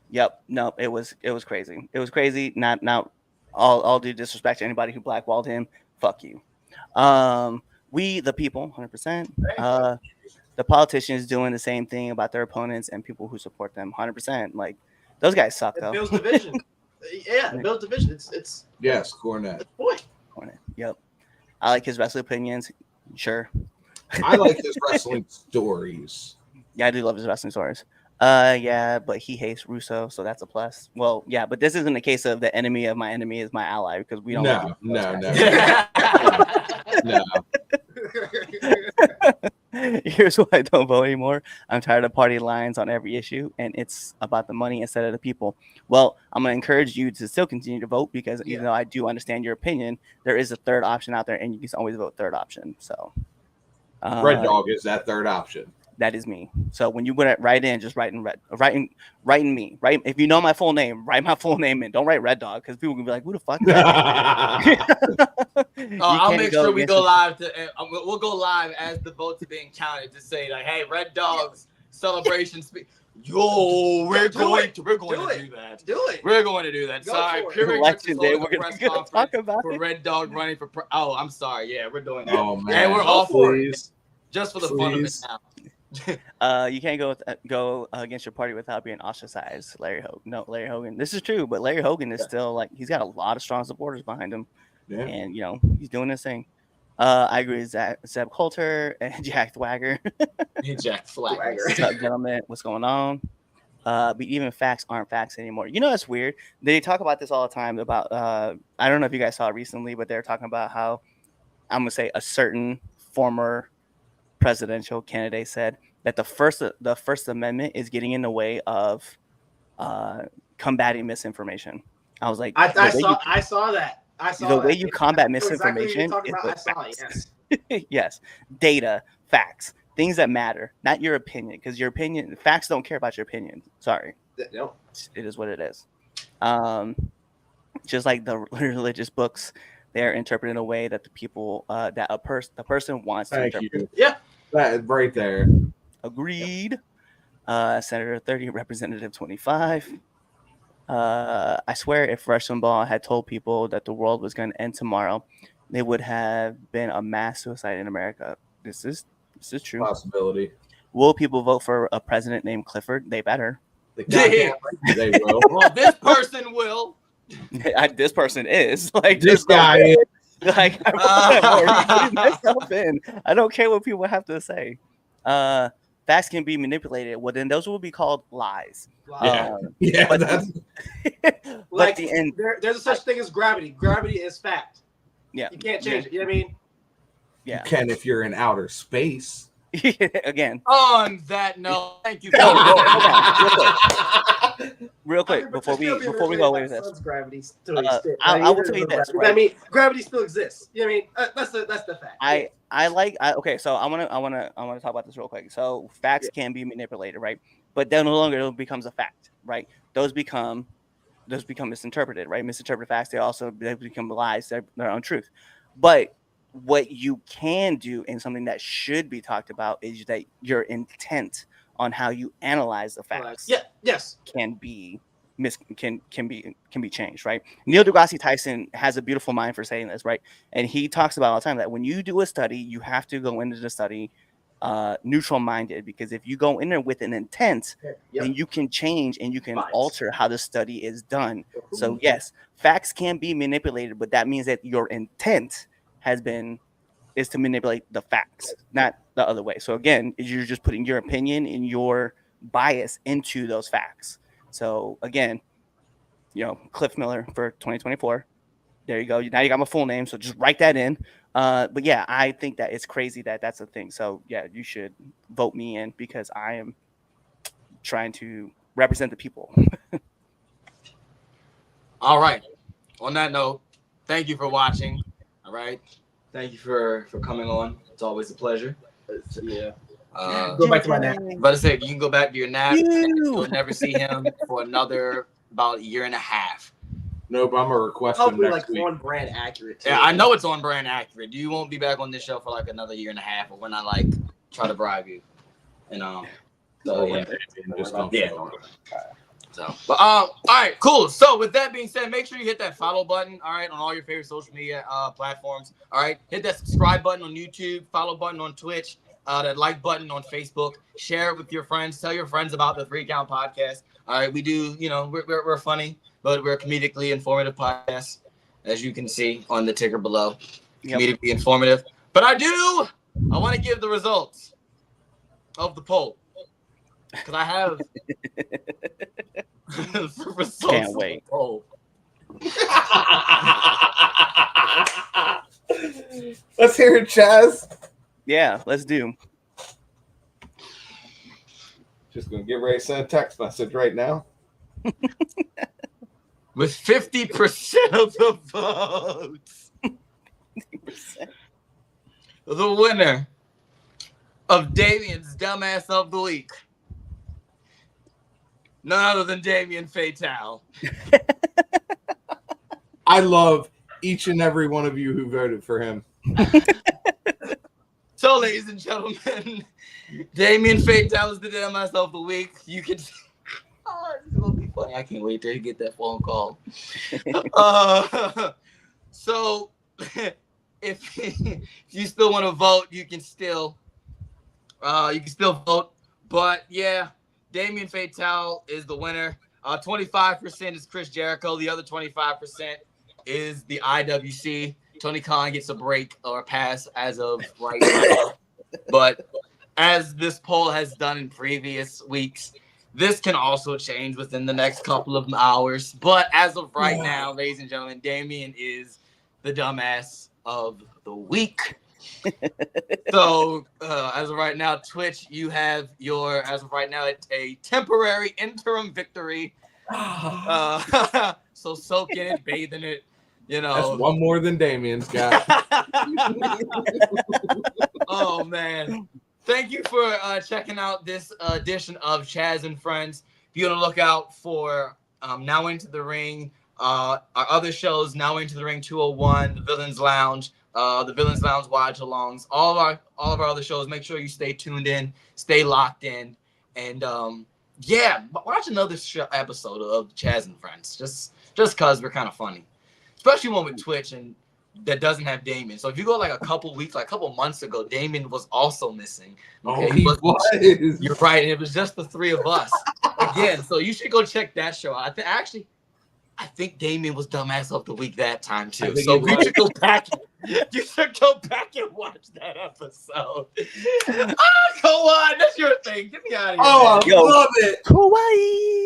yep, no, it was crazy. It was crazy. Not all due disrespect to anybody who blackballed him. Fuck you. We the people, 100%. The politicians doing the same thing about their opponents and people who support them, 100%. Like, those guys suck though. It builds division. Yeah, it builds division. It's yes, Cornette. Cornette. Yep. I like his wrestling opinions. Sure. I like his wrestling stories. Yeah, I do love his wrestling stories. Yeah, but he hates Russo, so that's a plus. Well, yeah, but this isn't a case of the enemy of my enemy is my ally because we don't. No. Here's why I don't vote anymore. I'm tired of party lines on every issue, and it's about the money instead of the people. Well, I'm going to encourage you to still continue to vote because even though I do understand your opinion, there is a third option out there, and you can always vote third option. So, Red Dog is that third option. That is me. So when you write in, just write in me. Right? If you know my full name, write my full name in. Don't write Red Dog because people can be like, "Who the fuck?" I'll make sure we go live. We'll go live as the votes are being counted to say like, "Hey, Red Dog's celebration speech." Yo, we're going to do that. Do it. We're going to do that. Go sorry, Election day. We're going to talk about for Red Dog running for. Oh, I'm sorry. Yeah, we're doing that. Oh man, and we're all for it. Just for the fun of it now. You can't go against your party without being ostracized. Larry Hogan. This is true, but Larry Hogan is still like he's got a lot of strong supporters behind him, and he's doing his thing. I agree with Zeb Coulter and Jack Thwagger. Jack Thwagger. What's up, gentlemen? What's going on? But even facts aren't facts anymore. You know, that's weird. They talk about this all the time about. I don't know if you guys saw it recently, but they're talking about how I'm gonna say a certain former presidential candidate said that the First Amendment is getting in the way of combating misinformation. I was like, I saw that. The way you combat misinformation is with facts. Yes, data, facts, things that matter, not your opinion, because your opinion, facts don't care about your opinion. Sorry, no, it is what it is. Just like the religious books, they're interpreted in a way that the people, that a person wants to interpret. Yeah. That right there. Agreed. Senator 30, Representative 25. I swear if Rush Limbaugh had told people that the world was going to end tomorrow, there would have been a mass suicide in America. This is true. Possibility. Will people vote for a president named Clifford? They better. They will. Well, this person will. This person is like this guy is. Like, I myself in. I don't care what people have to say. Facts can be manipulated. Well, then those will be called lies. Yeah, but that's like the end. There's a such thing as gravity. Gravity is fact. Yeah, you can't change it. You know what I mean? Yeah, you can if you're in outer space. Again. On that note, thank you. Real quick, before we go away with this, gravity I will tell you this. Right? I mean, gravity still exists. You know what I mean? That's the fact. Okay, so I want to talk about this real quick. So facts can be manipulated, right? But then no longer it becomes a fact, right? Those become those become misinterpreted, right? Misinterpreted facts, they become lies, they're their own truth. But what you can do, and something that should be talked about, is that your intent on how you analyze the facts can be can be changed, right? Neil deGrasse Tyson has a beautiful mind for saying this, right? And he talks about all the time that when you do a study, you have to go into the study neutral minded, because if you go in there with an intent, then you can change and you can alter how the study is done. So yes, facts can be manipulated, but that means that your intent is to manipulate the facts, not the other way. So again, you're just putting your opinion and your bias into those facts. So again, Cliff Miller for 2024. There you go. Now you got my full name, so just write that in. But yeah, I think that it's crazy that that's a thing. So yeah, you should vote me in, because I am trying to represent the people. All right. On that note, thank you for watching. All right. Thank you for coming on. It's always a pleasure. Yeah. Go back to my nap. But I said you can go back to your nap. You'll never see him for another about a year and a half. Nope, I'm a request. Hopefully, like on brand accurate. Too. Yeah, I know it's on brand accurate. You won't be back on this show for like another year and a half, or when I try to bribe you. And so yeah. Just don't So, but all right, cool. So with that being said, make sure you hit that follow button. All right, on all your favorite social media platforms. All right, hit that subscribe button on YouTube, follow button on Twitch, that like button on Facebook. Share it with your friends. Tell your friends about the 3 Count Podcast. All right, we do. We're funny, but we're a comedically informative podcast, as you can see on the ticker below. Comedically informative. But I want to give the results of the poll, because I have the results. Can't wait. Let's hear it, Chaz. Yeah, let's do. Just gonna get ready to send a text message right now. With 50% of the votes, 50%. The winner of Damien's Dumbass of the Week, none other than Damien Fatal. I love each and every one of you who voted for him. So, ladies and gentlemen, Damien Fatal is the Dumbass of the Week. You can. Oh, this is gonna be funny. I can't wait to get that phone call. So, if you still want to vote, you can still vote. But yeah, Damien Fatal is the winner. 25% is Chris Jericho. The other 25% is the IWC. Tony Khan gets a break or a pass as of right now. But as this poll has done in previous weeks, this can also change within the next couple of hours. But as of right now, ladies and gentlemen, Damien is the Dumbass of the Week. So as of right now, Twitch, you have as of right now, a temporary interim victory. So soak in it, bathe in it. That's one more than Damien's got. Oh man. Thank you for checking out this edition of Chaz and Friends. Be on the lookout for Now Into the Ring, our other shows, Now Into the Ring 201, The Villains Lounge, the Villains Lounge Watch-Alongs, all of our other shows. Make sure you stay tuned in, stay locked in, and watch another episode of Chaz and Friends, just because we're kind of funny, especially one with Twitch and that doesn't have Damien. So if you go like a couple months ago, Damien was also missing. Okay? Oh, he was. You're right. And it was just the 3 of us again. So you should go check that show out. I think Damien was Dumbass of the Week that time too. So you should go back. You should go back and watch that episode. Go on. That's your thing. Get me out of here. Oh, I love it. Kawaii.